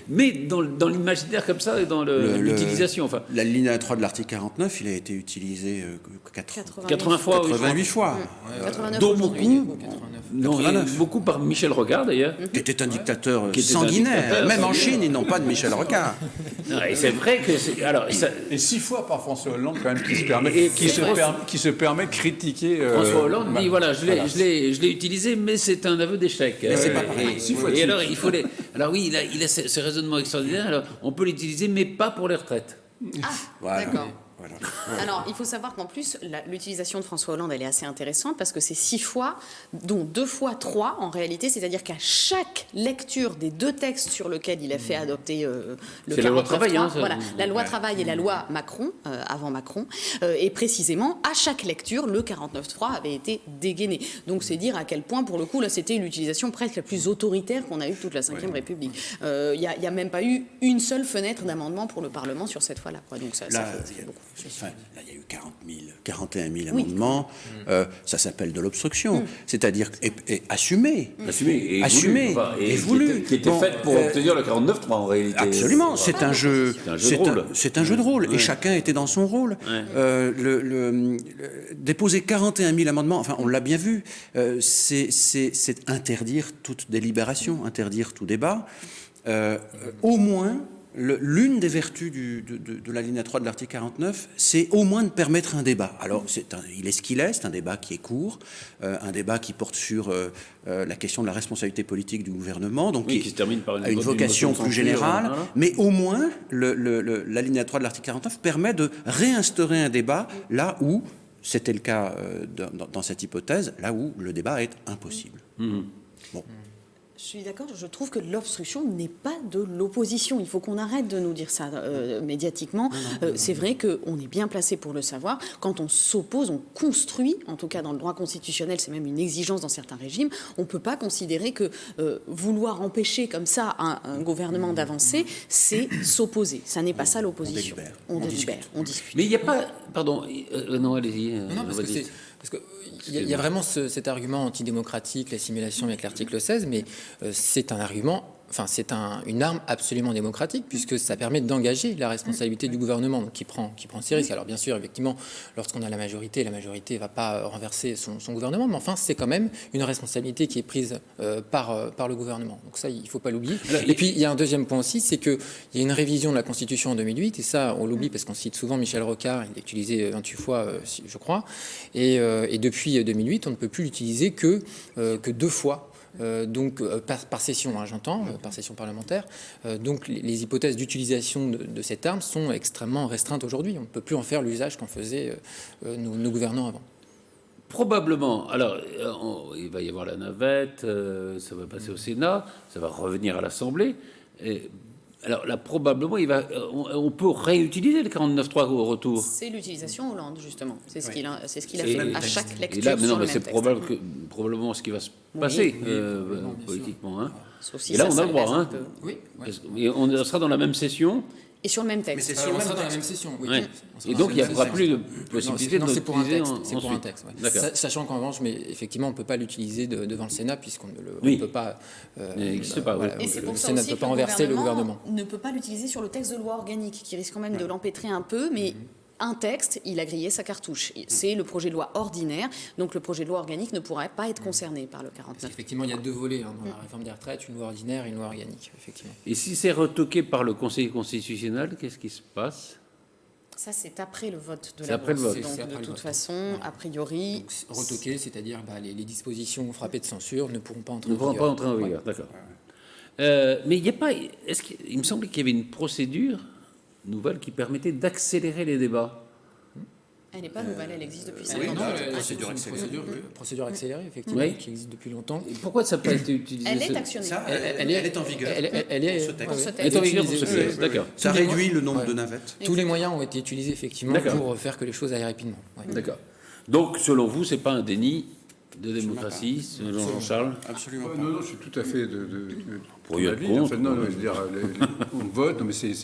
mais dans l'imaginaire comme ça et dans l'utilisation. Enfin, La ligne 3 de l'article 49, il a été utilisé 80 fois. oui, je 88 fois. 89 Dont aujourd'hui. beaucoup, non, et 89. beaucoup par Michel Rocard d'ailleurs. Qui était un dictateur Qui était un sanguinaire. dictateur Même en sanguinaire. Chine, ils n'ont pas de Michel Rocard. Non, et c'est vrai que alors Et 6 fois par François Hollande, quand même, qui se permet, Et qui se permet de critiquer. François Hollande dit voilà, je l'ai utilisé, mais c'est un aveu d'échec. c'est pas pareil. Et alors il faut alors oui, il a ce raisonnement extraordinaire. Alors on peut l'utiliser, mais pas pour les retraites. Ah, Voilà. d'accord. Voilà. Alors, il faut savoir qu'en plus, l'utilisation de François Hollande, elle est assez intéressante parce que c'est 6 fois, dont 2 fois 3 en réalité, c'est-à-dire qu'à chaque lecture des 2 textes sur lesquels il a fait adopter le 49.3, C'est la loi travail, hein, voilà, la loi travail et la loi Macron, avant Macron, et précisément, à chaque lecture, le 49.3 avait été dégainé. Donc, c'est dire à quel point, pour le coup, là, c'était l'utilisation presque la plus autoritaire qu'on a eue de toute la Ve République. Il n'y a même pas eu une seule fenêtre d'amendement pour le Parlement sur cette fois-là. Donc, ça fait beaucoup. Enfin, là, il y a eu 41 000 amendements. Ça s'appelle de l'obstruction. C'est-à-dire et assumé. Assumé et voulu. Qui était faite pour obtenir le 49.3 en réalité. Absolument. C'est un jeu de rôle. C'est un jeu de rôle. Ouais. Et chacun était dans son rôle. Ouais. Déposer 41 000 amendements, enfin, on l'a bien vu, c'est interdire toute délibération, interdire tout débat. Au moins, l'une des vertus de l'alinéa 3 de l'article 49, c'est au moins de permettre un débat. Alors, il est ce qu'il est, c'est un débat qui est court, un débat qui porte sur la question de la responsabilité politique du gouvernement, donc qui se termine par une vocation plus générale, mais au moins, l'alinéa 3 de l'article 49 permet de réinstaurer un débat là où, c'était le cas dans cette hypothèse, là où le débat est impossible. Bon. Je suis d'accord, je trouve que l'obstruction n'est pas de l'opposition. Il faut qu'on arrête de nous dire ça médiatiquement. C'est vrai qu'on est bien placé pour le savoir. Quand on s'oppose, on construit, en tout cas dans le droit constitutionnel, c'est même une exigence dans certains régimes, on ne peut pas considérer que vouloir empêcher comme ça un gouvernement d'avancer, c'est s'opposer. Ça n'est pas ça l'opposition. On délibère, on discute. Mais il n'y a pas... Pardon, non, allez-y. Non, parce qu'il y a vraiment cet argument antidémocratique, l'assimilation avec l'article 16, mais c'est un argument, enfin c'est une arme absolument démocratique puisque ça permet d'engager la responsabilité du gouvernement donc, qui prend ses risques. Alors bien sûr, effectivement, lorsqu'on a la majorité ne va pas renverser son gouvernement, mais enfin c'est quand même une responsabilité qui est prise par le gouvernement. Donc ça, il ne faut pas l'oublier. Et puis il y a un deuxième point aussi, c'est qu'il y a une révision de la Constitution en 2008, et ça on l'oublie parce qu'on cite souvent Michel Rocard, il l'a utilisé 28 fois, je crois, et depuis 2008, on ne peut plus l'utiliser que 2 fois. Donc par session, j'entends, par session parlementaire. Donc les hypothèses d'utilisation de cette arme sont extrêmement restreintes aujourd'hui. On ne peut plus en faire l'usage qu'en faisaient nos gouvernants avant. Probablement. Alors, il va y avoir la navette, ça va passer au Sénat, ça va revenir à l'Assemblée. Alors là, probablement, on peut réutiliser le 49.3 au retour. C'est l'utilisation Hollande, justement. C'est ce qu'il a fait à chaque lecture. Et là, mais non, sur le mais même c'est probablement ce qui va se passer politiquement. Hein. Sauf si et là, ça on a le droit. Hein. Oui. Et on sera dans la même session. Et sur le même texte. On sera dans la même session, oui. Ouais. Et donc, il n'y aura plus de possibilité de c'est pour un texte. ensuite. C'est pour un texte. Ouais. Sachant qu'en revanche, mais effectivement, on ne peut pas l'utiliser devant le Sénat puisqu'on ne peut pas. N'existe pas. Et c'est pour le ça Sénat aussi ne peut que pas renverser le gouvernement. Ne peut pas l'utiliser sur le texte de loi organique, qui risque quand même de l'empêtrer un peu, mais. Un texte, il a grillé sa cartouche. C'est le projet de loi ordinaire, donc le projet de loi organique ne pourrait pas être concerné par le 49. Effectivement, il y a 2 volets dans la réforme des retraites, une loi ordinaire et une loi organique, effectivement. Et si c'est retoqué par le Conseil constitutionnel, qu'est-ce qui se passe ? Ça, c'est après le vote de C'est la après le vote. Donc, de toute façon, a priori... Donc, retoqué, c'est-à-dire les dispositions frappées de censure ne pourront pas entrer en vigueur. Ne pourront pas entrer en vigueur, d'accord. Mais il n'y a pas... Il me semblait qu'il y avait une procédure nouvelle qui permettait d'accélérer les débats. Elle n'est pas nouvelle, elle existe depuis 5 ans. C'est une procédure accélérée, effectivement, qui existe depuis longtemps. Et pourquoi ça n'a pas été utilisé ? Elle est actionnée. Elle est en vigueur pour ce texte. Elle est en vigueur pour ce texte, d'accord. Ça réduit le nombre de navettes. Tous les moyens ont été utilisés, effectivement, pour faire que les choses aillent rapidement. Ouais. D'accord. Donc, selon vous, ce n'est pas un déni de démocratie, selon Jean-Charles ? Absolument pas. Non, je suis tout à fait Pour y être l'avis. contre, En fait, non, je veux dire, on vote, non, mais c'est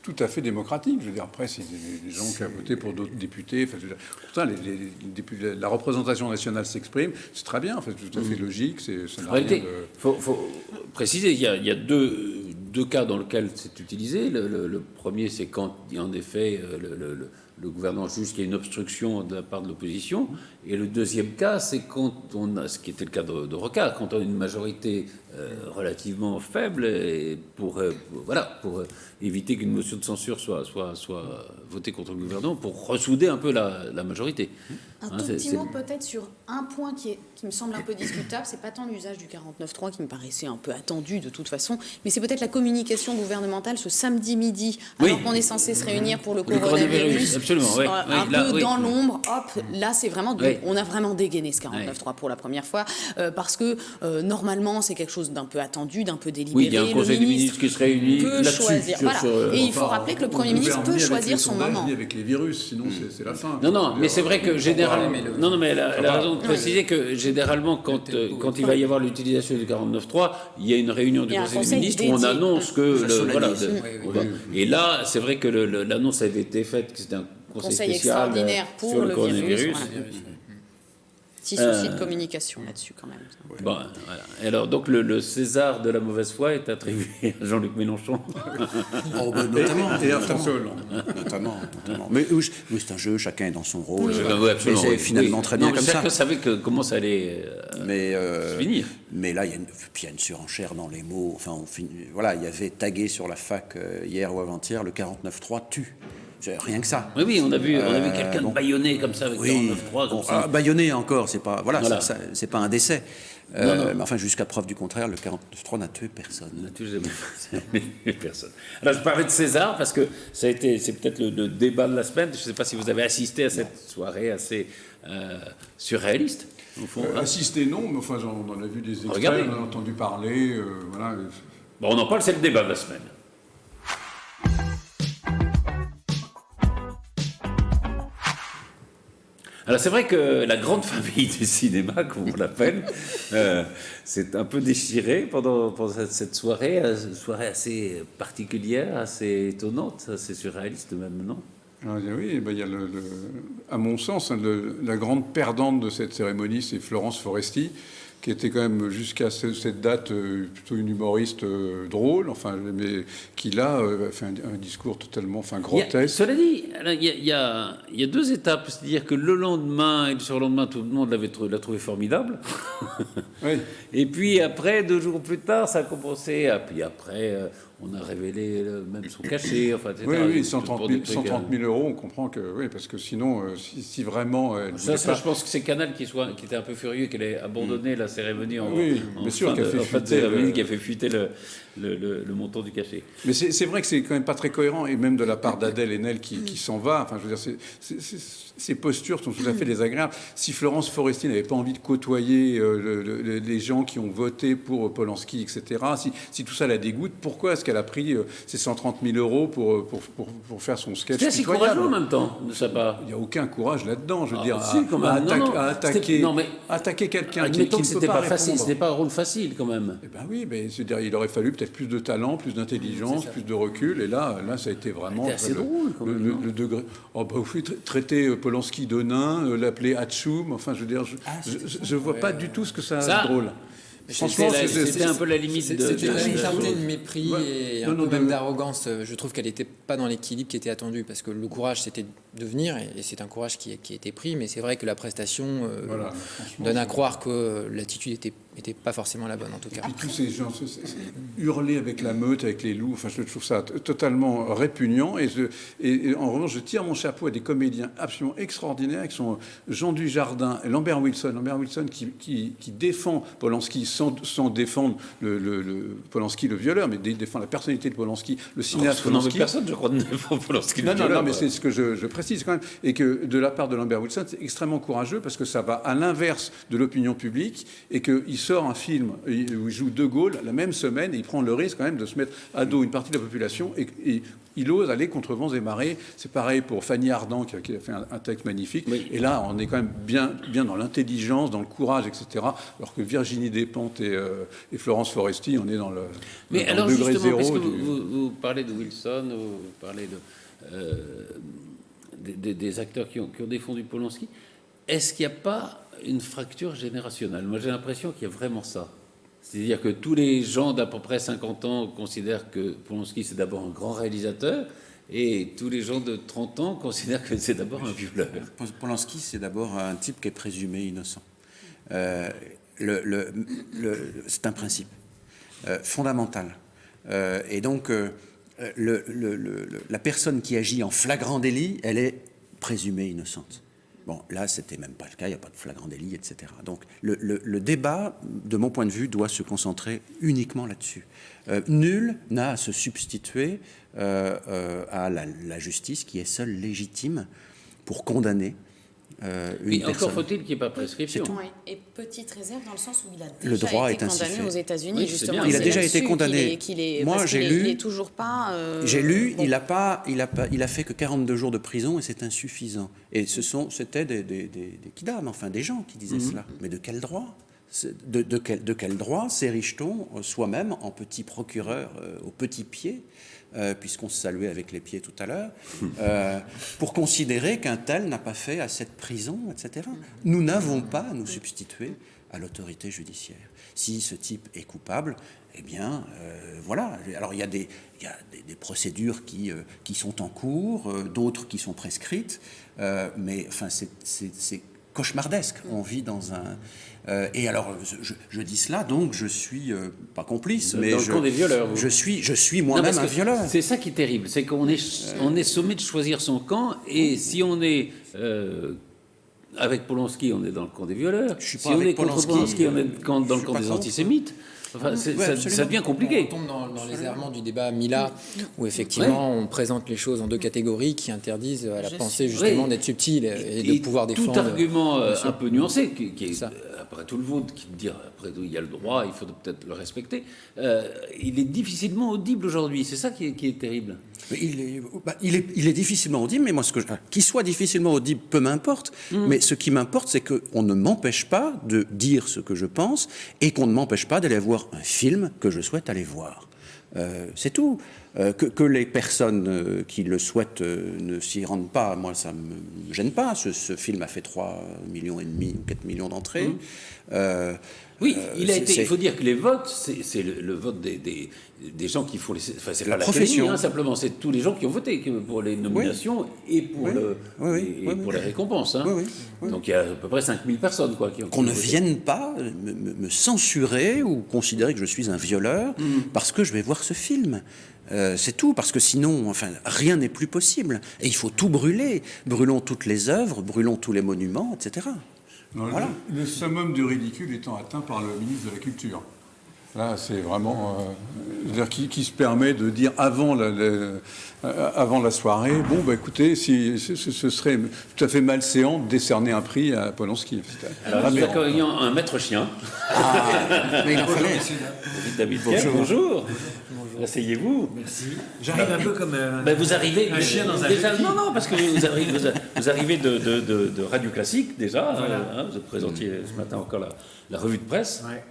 tout à fait démocratique. Je veux dire, après, c'est des gens qui ont voté pour d'autres députés. Enfin, je veux dire, pourtant, les députés, la représentation nationale s'exprime. C'est très bien, en fait, tout à fait logique. En réalité, il faut préciser, il y a deux cas dans lesquels c'est utilisé. Le premier, c'est quand, en effet, le gouvernement juge qu'il y a une obstruction de la part de l'opposition. Et le deuxième cas, c'est quand on a, ce qui était le cas de Rocard, quand on a une majorité relativement faible et pour éviter qu'une motion de censure soit votée contre le gouvernement, pour ressouder un peu la majorité. Un tout petit mot peut-être sur un point qui me semble un peu discutable, c'est pas tant l'usage du 49.3 qui me paraissait un peu attendu de toute façon, mais c'est peut-être la communication gouvernementale ce samedi midi, alors qu'on est censé se réunir pour le coronavirus, absolument. Oui, un là, peu dans l'ombre, hop, là c'est vraiment, Oui. on a vraiment dégainé ce 49.3 pour la première fois, parce que normalement c'est quelque chose d'un peu attendu, d'un peu délibéré. Oui, il y a un conseil des ministres qui se réunit peut là-dessus. choisir. Voilà. Et il faut rappeler que le Premier ministre peut choisir son moment. Ni avec les virus, sinon c'est la fin. Non, mais c'est vrai que généralement... Non, mais elle a raison de Oui. préciser que généralement, quand il va y avoir l'utilisation du 49.3, il y a une réunion du Il y a un conseil des conseil ministres où on dédié. annonce que... voilà, oui. Et là, c'est vrai que l'annonce avait été faite, que c'était un conseil spécial extraordinaire pour sur le coronavirus. virus. Petit souci de communication là-dessus quand même. Bon, voilà. Et alors, donc, le César de la mauvaise foi est attribué à Jean-Luc Mélenchon. Notamment. Et à François Hollande. Notamment. Mais oui, c'est un jeu, chacun est dans son rôle. Oui, absolument. Et c'est finalement très bien Non, comme ça. Chacun savait comment ça allait Mais, se finir. mais là, il y a une surenchère dans les mots. Enfin, voilà, il y avait tagué sur la fac hier ou avant-hier, le 49.3 tue. Rien que ça. Oui, on a vu quelqu'un bâillonné comme ça avec le 49.3. Comme ça. Bâillonné encore, c'est pas, voilà. C'est pas un décès. Non. Mais enfin, jusqu'à preuve du contraire, le 49.3 n'a tué personne. On n'a toujours jamais personne. Alors, je parlais de César parce que c'est peut-être le débat de la semaine. Je ne sais pas si vous avez assisté à cette soirée assez surréaliste. Au fond, Assisté, non, mais enfin, on en a vu des extraits, Regardez. on en a entendu parler, voilà. Bon, on en parle, c'est le débat de la semaine. Alors c'est vrai que la grande famille du cinéma, comme on l'appelle, s'est un peu déchirée pendant cette soirée assez particulière, assez étonnante, assez surréaliste même, non? Ah, oui, ben, il y a à mon sens, la grande perdante de cette cérémonie, c'est Florence Foresti, qui était quand même jusqu'à cette date plutôt une humoriste drôle, enfin, mais qui là fait un discours totalement grotesque. Cela dit, il y a deux étapes, c'est-à-dire que le lendemain et le surlendemain, tout le monde l'a trouvé formidable. Oui. Et puis après, 2 jours plus tard, ça a commencé. Puis après, on a révélé même son cachet. Enfin, etc. Oui, 130 000 euros, on comprend que oui, parce que sinon, si vraiment, Ça, je pense que c'est Canal qui était un peu furieux qu'elle ait abandonné la cérémonie en bien sûr, fin qui a fait de fuiter cérémonie, qui a fait fuiter le montant du cachet. Mais c'est vrai que c'est quand même pas très cohérent, et même de la part d'Adèle Haenel qui s'en va. Enfin, je veux dire, ces postures sont tout à fait désagréables. Si Florence Foresti n'avait pas envie de côtoyer les gens qui ont voté pour Polanski, etc., si tout ça la dégoûte, pourquoi est-ce qu'elle a pris ces 130 000 euros pour faire son sketch? C'est assez courageux en même temps, de sa part. Il n'y a aucun courage là-dedans, je veux dire, si, quand même. attaquer quelqu'un qui Admettons ne que peut c'était pas pas répondre. facile, ce n'est pas un rôle facile quand même. Eh ben oui, mais c'est-à-dire, il aurait fallu peut-être plus de talent, plus d'intelligence, plus de recul, et là ça a été vraiment C'était assez drôle, quand même, non le degré. Oh bah oui, traiter Polanski de nain, l'appeler Hachoum, enfin je veux dire, je vois pas du tout ce que ça a de drôle. Franchement, c'était un peu la limite de... C'était une clarté de mépris et un peu non, même d'arrogance. Je trouve qu'elle n'était pas dans l'équilibre qui était attendu, parce que le courage, c'était de venir, et c'est un courage qui a été pris, mais c'est vrai que la prestation donne à croire que l'attitude était pas forcément la bonne, en tout cas. Et puis tous ces gens hurler avec la meute, avec les loups, enfin je trouve ça totalement répugnant, et en revanche je tire mon chapeau à des comédiens absolument extraordinaires qui sont Jean Dujardin et Lambert Wilson qui défend Polanski sans défendre le Polanski le violeur, mais défend la personnalité de Polanski, le cinéaste Polanski. Personne, je crois, ne défend Polanski le Non, violeur. mais c'est ce que je précise quand même, et que de la part de Lambert Wilson, c'est extrêmement courageux parce que ça va à l'inverse de l'opinion publique, et qu'il sort un film où il joue De Gaulle la même semaine, et il prend le risque quand même de se mettre à dos une partie de la population, et il ose aller contre vents et marées. C'est pareil pour Fanny Ardant qui a fait un texte magnifique. Oui. Et là, on est quand même bien dans l'intelligence, dans le courage, etc. Alors que Virginie Despentes et Florence Foresti, on est dans le degré zéro. Parce que vous parlez de Wilson, vous parlez des acteurs qui ont défendu Polanski. Est-ce qu'il n'y a pas une fracture générationnelle? Moi, j'ai l'impression qu'il y a vraiment ça. C'est-à-dire que tous les gens d'à peu près 50 ans considèrent que Polanski, c'est d'abord un grand réalisateur, et tous les gens de 30 ans considèrent que c'est d'abord un violeur. Polanski, c'est d'abord un type qui est présumé innocent. C'est un principe fondamental. Et donc, la personne qui agit en flagrant délit, elle est présumée innocente. Bon, là, c'était même pas le cas, il n'y a pas de flagrant délit, etc. Donc, le débat, de mon point de vue, doit se concentrer uniquement là-dessus. Nul n'a à se substituer à a la justice qui est seule légitime pour condamner Oui, une encore personne. faut-il qu'il n'y ait pas de prescription. Oui. Et petite réserve dans le sens où il a Le déjà droit été est ainsi condamné fait. aux États-Unis. Oui, c'est justement, bien. c'est Il a déjà là-dessus été condamné. Moi, parce j'ai qu'il lu- il est toujours pas. J'ai lu, bon. il a fait que 42 jours de prison et c'est insuffisant. Et c'était des kidams, enfin des gens qui disaient cela. Mais de quel droit de quel droit s'érige-t-on soi-même en petit procureur au petit pied, puisqu'on se saluait avec les pieds tout à l'heure, pour considérer qu'un tel n'a pas fait assez de prison, etc. Nous n'avons pas à nous substituer à l'autorité judiciaire. Si ce type est coupable, eh bien, voilà. Alors, il y a des procédures qui sont en cours, d'autres qui sont prescrites, mais enfin, c'est cauchemardesque. On vit dans un... et alors, je dis cela, donc je suis pas complice, mais Dans le camp des violeurs, vous. je suis Non, moi-même parce un que violeur. C'est ça qui est terrible, c'est qu'on est sommé de choisir son camp, et si on est avec Polonsky, on est dans le camp des violeurs. Je suis pas Si on avec est contre Polonsky, Polonsky, on est dans je le suis camp pas des contre. antisémites. Enfin, ça absolument. devient On compliqué. tombe dans les errements du débat Mila, où effectivement on présente les choses en deux catégories qui interdisent à la pensée justement Oui. d'être subtile et de pouvoir défendre. Tout argument un peu nuancé, qui est Ça. après tout le vôtre, qui dit après tout il y a le droit, il faut peut-être le respecter, il est difficilement audible aujourd'hui. C'est ça qui est terrible. Mais il est difficilement audible, mais moi, qu'il soit difficilement audible, peu m'importe. Mais ce qui m'importe, c'est qu'on ne m'empêche pas de dire ce que je pense et qu'on ne m'empêche pas d'aller voir un film que je souhaite aller voir. C'est tout. Que les personnes qui le souhaitent ne s'y rendent pas, moi, ça ne me gêne pas. Ce film a fait 3,5 millions ou 4 millions d'entrées. Oui, il faut dire que les votes, c'est le vote des gens qui font les... Enfin, c'est La pas profession. l'académie, simplement, c'est tous les gens qui ont voté pour les nominations et pour, pour les récompenses. Hein. Oui. Donc il y a à peu près 5000 personnes quoi, qui ont Qu'on ne voté. vienne pas me censurer ou considérer que je suis un violeur parce que je vais voir ce film. C'est tout, parce que sinon, enfin, rien n'est plus possible. Et il faut tout brûler. Brûlons toutes les œuvres, brûlons tous les monuments, etc. Non, Voilà. le summum du ridicule étant atteint par le ministre de la Culture. Là, c'est vraiment... c'est-à-dire qui se permet de dire avant la soirée, bon, bah, écoutez, si, ce serait tout à fait malséant de décerner un prix à Polonsky. Alors nous accueillons un maître chien. Mais il en fallait. David Pierre, bonjour. Asseyez-vous. Merci. J'arrive un peu comme Vous arrivez un chien dans un déjà, jeu de non, parce que vous arrivez de Radio Classique déjà. Voilà. Vous présentiez ce matin encore la revue de presse. Ouais.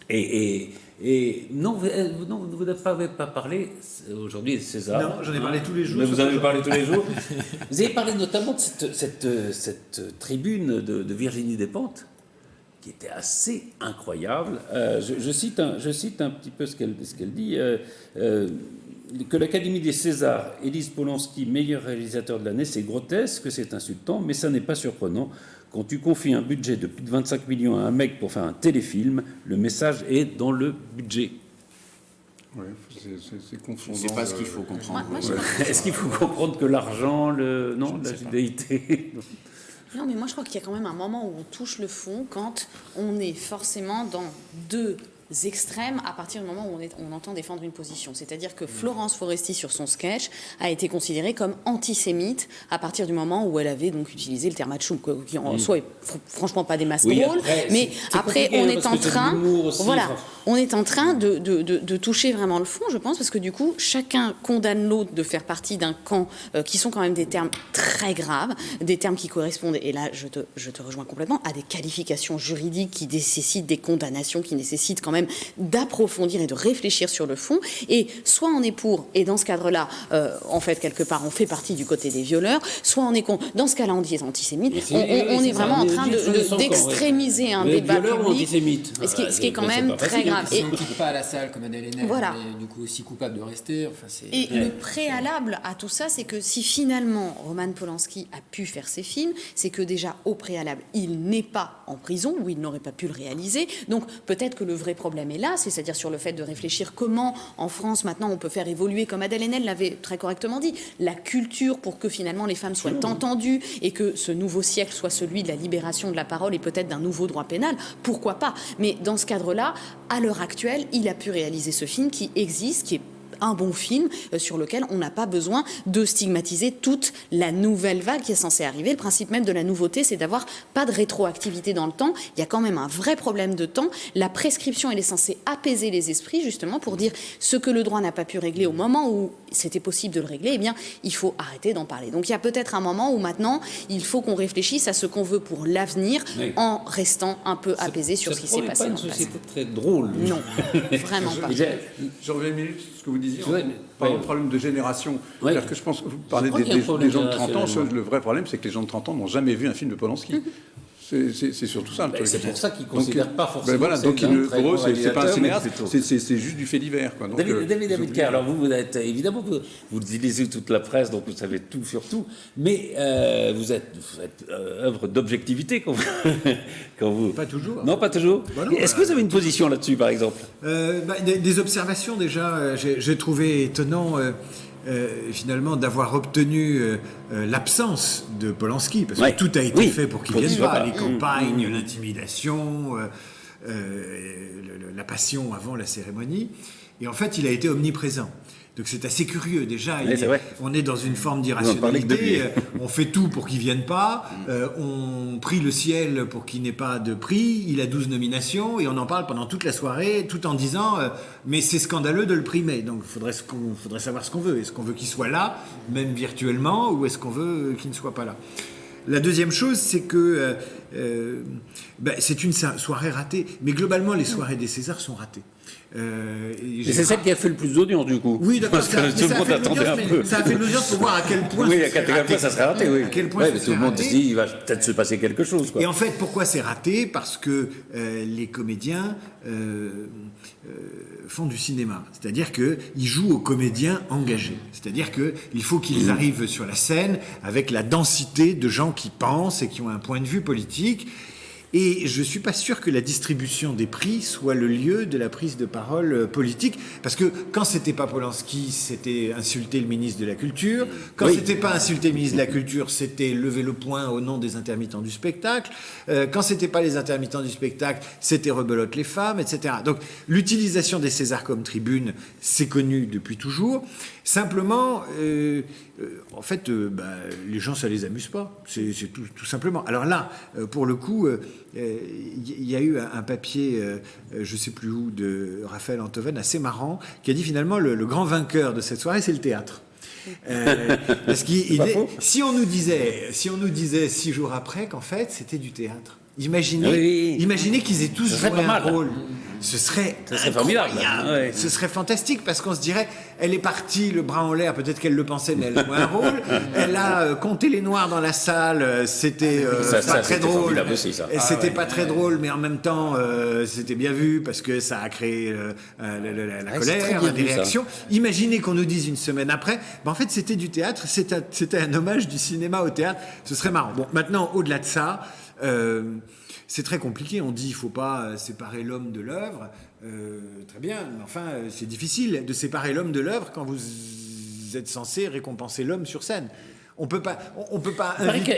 Et non, vous n'avez pas parlé aujourd'hui de César. Non, j'en ai parlé tous les jours. Mais vous en avez parlé tous les jours. Vous avez parlé notamment de cette tribune de Virginie Despentes, qui était assez incroyable. Je cite un petit peu ce qu'elle dit. Que l'Académie des Césars élise Polanski meilleur réalisateur de l'année, c'est grotesque, c'est insultant, mais ça n'est pas surprenant. Quand tu confies un budget de plus de 25 millions à un mec pour faire un téléfilm, le message est dans le budget. Oui, c'est confondant. C'est pas ce qu'il faut comprendre. Est-ce qu'il faut comprendre que l'argent, la judéité Non, mais moi je crois qu'il y a quand même un moment où on touche le fond quand on est forcément dans deux extrêmes à partir du moment où on entend défendre une position. C'est-à-dire que Florence Foresti, sur son sketch, a été considérée comme antisémite à partir du moment où elle avait donc utilisé le terme machoum, qui en soi est franchement pas des masses drôles, mais c'est après compliqué, on parce est en que c'est de train, l'humour aussi, voilà, enfin. on est en train de toucher vraiment le fond, je pense, parce que du coup, chacun condamne l'autre de faire partie d'un camp qui sont quand même des termes très graves, des termes qui correspondent, et là je te rejoins complètement, à des qualifications juridiques qui nécessitent des condamnations, qui nécessitent quand même d'approfondir et de réfléchir sur le fond. Et soit on est pour, et dans ce cadre-là, en fait, quelque part, on fait partie du côté des violeurs, soit on est contre. Dans ce cas-là, on dit antisémite. On est vraiment en train d'extrémiser un débat violeurs ou public. antisémites. Et ce qui est quand C'est même pas très facile. grave. Ils ne quittent pas à la salle comme Adèle Haenel, Voilà. mais du coup aussi coupable de rester. Enfin, Et le préalable à tout ça, c'est que si finalement Roman Polanski a pu faire ses films, c'est que déjà au préalable, il n'est pas en prison, ou il n'aurait pas pu le réaliser. Donc peut-être que le vrai problème est là, c'est-à-dire sur le fait de réfléchir comment en France maintenant on peut faire évoluer, comme Adèle Haenel l'avait très correctement dit, la culture pour que finalement les femmes soient entendues et que ce nouveau siècle soit celui de la libération de la parole et peut-être d'un nouveau droit pénal, pourquoi pas. Mais dans ce cadre-là, à l'heure actuelle, il a pu réaliser ce film qui existe, qui est un bon film sur lequel on n'a pas besoin de stigmatiser toute la nouvelle vague qui est censée arriver. Le principe même de la nouveauté, c'est d'avoir pas de rétroactivité dans le temps. Il y a quand même un vrai problème de temps. La prescription, elle est censée apaiser les esprits, justement, pour dire ce que le droit n'a pas pu régler au moment où c'était possible de le régler, eh bien, il faut arrêter d'en parler. Donc il y a peut-être un moment où maintenant, il faut qu'on réfléchisse à ce qu'on veut pour l'avenir, en restant un peu apaisé sur ce qui s'est passé n'est dans pas le une passé. société très drôle. Non, vraiment pas. Je reviens une minute sur ce que vous disiez. Ouais, Par ouais. le problème de génération. Ouais. C'est-à-dire que je pense que vous parlez crois qu'il y a un problème des gens de 30 ans. générationnel. Le vrai problème, c'est que les gens de 30 ans n'ont jamais vu un film de Polanski. C'est surtout ça le truc. C'est pour ça qu'ils ne Donc, considèrent pas forcément. voilà, que donc c'est un très pour eux, bon c'est pas un réalisateur, cinéaste, mais c'est juste du fait divers. Quoi. Donc, David Kerr, alors vous êtes évidemment, vous lisez toute la presse, donc vous savez tout sur tout, mais vous êtes œuvre d'objectivité quand vous. Pas toujours. Non, pas toujours. Bah non, Est-ce que vous avez une position là-dessus, par exemple? Des observations déjà, j'ai trouvé étonnant finalement d'avoir obtenu l'absence de Polanski, parce Ouais. que tout a été Oui. fait pour qu'il Pour qu'il vienne soit pas, pas. les campagnes, l'intimidation, la passion avant la cérémonie, et en fait il a été omniprésent. Donc c'est assez curieux déjà. Oui, c'est vrai. On est dans une forme en parlez que de lui. d'irrationalité. On fait tout pour qu'il vienne pas. On prie le ciel pour qu'il n'ait pas de prix. Il a 12 nominations et on en parle pendant toute la soirée, tout en disant mais c'est scandaleux de le primer. Donc faudrait savoir ce qu'on veut. Est-ce qu'on veut qu'il soit là, même virtuellement, ou est-ce qu'on veut qu'il ne soit pas là? La deuxième chose, c'est que c'est une soirée ratée. Mais globalement, les soirées des Césars sont ratées. Et c'est celle qui a fait le plus d'audience, du coup. Oui, d'accord. Parce que tout le monde attendait un peu. Ça a fait de l'audience pour voir à quel point Oui, ça à serait quel point ça serait raté, oui. À quel point Ouais, ça mais tout serait le monde se raté. dit, il va peut-être se passer quelque chose, quoi. Et en fait, pourquoi c'est raté? Parce que les comédiens font du cinéma. C'est-à-dire qu'ils jouent aux comédiens engagés. C'est-à-dire qu'il faut qu'ils arrivent sur la scène avec la densité de gens qui pensent et qui ont un point de vue politique. Et je ne suis pas sûr que la distribution des prix soit le lieu de la prise de parole politique, parce que quand c'était pas Polanski, c'était insulter le ministre de la Culture. Quand c'était pas insulter le ministre de la Culture, c'était lever le poing au nom des intermittents du spectacle. Quand c'était pas les intermittents du spectacle, c'était rebelote les femmes, etc. Donc l'utilisation des Césars comme tribune, c'est connu depuis toujours. Simplement, en fait, les gens, ça les amuse pas. C'est tout simplement. Alors là, pour le coup, il y a eu un papier, je sais plus où, de Raphaël Antoven, assez marrant, qui a dit finalement le grand vainqueur de cette soirée, c'est le théâtre. Parce si on nous disait 6 jours après qu'en fait c'était du théâtre. Imaginez qu'ils aient tous joué un rôle. Ce serait formidable. Ouais. Ce serait fantastique parce qu'on se dirait, elle est partie, le bras en l'air, peut-être qu'elle le pensait, mais elle jouait un rôle. Elle a compté les noirs dans la salle, c'était pas très drôle. Aussi, ça. Et c'était pas très drôle, mais en même temps, c'était bien vu parce que ça a créé la colère, des réactions. Imaginez qu'on nous dise une semaine après, en fait c'était du théâtre, c'était un hommage du cinéma au théâtre. Ce serait marrant. Bon, maintenant, au-delà de ça, c'est très compliqué. On dit il ne faut pas séparer l'homme de l'œuvre. Très bien, mais enfin, c'est difficile de séparer l'homme de l'œuvre quand vous êtes censé récompenser l'homme sur scène. On peut pas.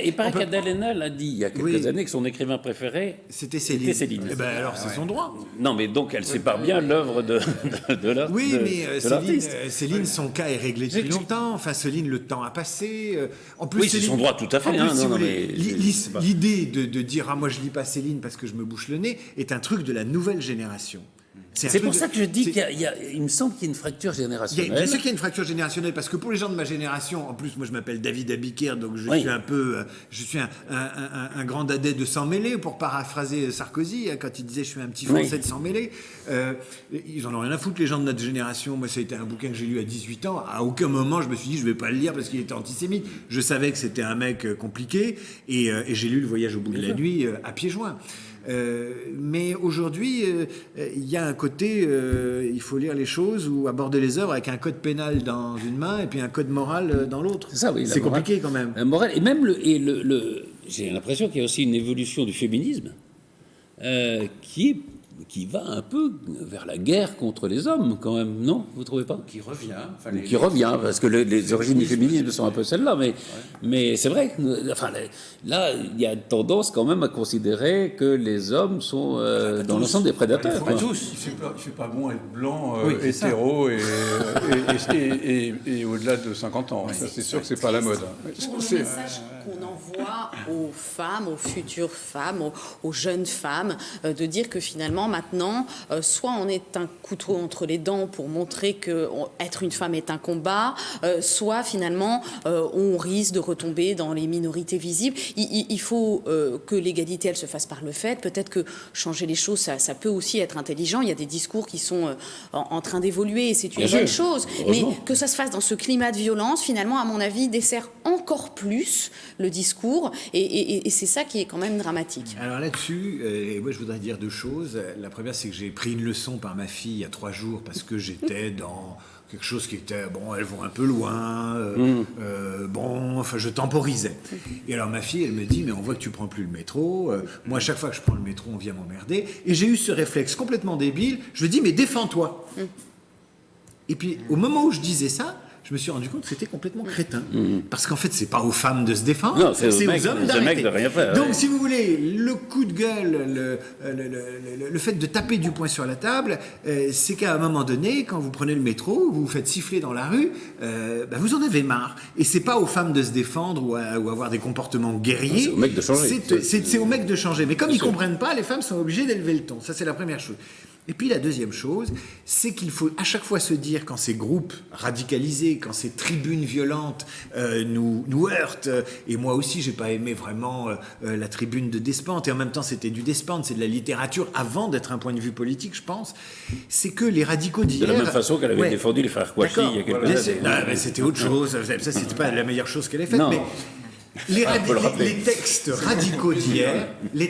Il paraît qu'Adèle Haenel a dit il y a quelques années que son écrivain préféré c'était Céline. Eh ben alors c'est son droit. Non, mais donc elle sépare bien l'œuvre de l'art. Oui, mais Céline, Oui. son cas est réglé depuis longtemps. Enfin, Céline, le temps a passé. En plus, Oui, c'est son droit tout à fait. En plus, si vous non, voulez, mais l'idée de dire moi je lis pas Céline parce que je me bouche le nez est un truc de la nouvelle génération. C'est pour ça que je dis qu'il me semble qu'il y a une fracture générationnelle. Bien sûr qu'il y a une fracture générationnelle, parce que pour les gens de ma génération, en plus, moi je m'appelle David Abiker, donc je suis un grand dadais de s'en mêler, pour paraphraser Sarkozy, quand il disait je suis un petit Français de s'en mêler. Ils en ont rien à foutre, les gens de notre génération. Moi, ça a été un bouquin que j'ai lu à 18 ans. À aucun moment, je me suis dit je vais pas le lire parce qu'il était antisémite. Je savais que c'était un mec compliqué, et j'ai lu Le Voyage au bout de la nuit à pieds joints. Mais aujourd'hui, il y a un côté, il faut lire les choses ou aborder les œuvres avec un code pénal dans une main et puis un code moral dans l'autre. C'est ça, oui. C'est compliqué quand même. La morale, et même j'ai l'impression qu'il y a aussi une évolution du féminisme qui est qui va un peu vers la guerre contre les hommes, quand même, non? Vous trouvez pas? Qui revient. Enfin, Qui revient, parce que les origines du féminisme sont un peu celles-là, mais c'est vrai que, enfin, là, il y a tendance quand même à considérer que les hommes sont dans l'ensemble des prédateurs. Pas quoi. tous. Il fait pas bon être blanc, Oui, c'est ça. hétéro et au-delà de 50 ans. Ça, c'est sûr que c'est pas la mode. Pour le message qu'on envoie aux femmes, aux futures femmes, aux jeunes femmes, de dire que finalement maintenant, soit on est un couteau entre les dents pour montrer que être une femme est un combat, soit finalement on risque de retomber dans les minorités visibles. Il faut que l'égalité elle se fasse par le fait. Peut-être que changer les choses, ça peut aussi être intelligent. Il y a des discours qui sont en train d'évoluer et c'est une bonne chose. Mais que ça se fasse dans ce climat de violence, finalement, à mon avis, dessert encore plus le discours et c'est ça qui est quand même dramatique. Alors là-dessus, moi je voudrais dire deux choses. La première, c'est que j'ai pris une leçon par ma fille il y a 3 jours parce que j'étais dans quelque chose qui était, bon, elles vont un peu loin, bon, enfin je temporisais. Et alors ma fille, elle me dit, mais on voit que tu prends plus le métro. Moi, à chaque fois que je prends le métro, on vient m'emmerder. Et j'ai eu ce réflexe complètement débile. Je me dis, mais défends-toi. Et puis, au moment où je disais ça, je me suis rendu compte que c'était complètement crétin. Parce qu'en fait, c'est pas aux femmes de se défendre, Non, c'est aux aux mecs, hommes aux d'arrêter. mecs de rien faire, Donc, ouais. si vous voulez, le coup de gueule, le fait de taper du poing sur la table, c'est qu'à un moment donné, quand vous prenez le métro, vous vous faites siffler dans la rue, vous en avez marre. Et c'est pas aux femmes de se défendre ou avoir des comportements guerriers. C'est aux mecs de changer. C'est aux mecs de changer. Mais comme ils comprennent pas, les femmes sont obligées d'élever le ton. Ça, c'est la première chose. Et puis la deuxième chose, c'est qu'il faut à chaque fois se dire, quand ces groupes radicalisés, quand ces tribunes violentes nous heurtent, et moi aussi j'ai pas aimé vraiment la tribune de Despentes, et en même temps c'était du Despentes, c'est de la littérature avant d'être un point de vue politique, je pense, c'est que les radicaux De d'hier... la même façon qu'elle avait défendu les frères Kouachi il y a quelques Bien années. sûr. Non, mais c'était autre chose, ça c'était pas la meilleure chose qu'elle ait faite, Non. mais... faut le rappeler. Les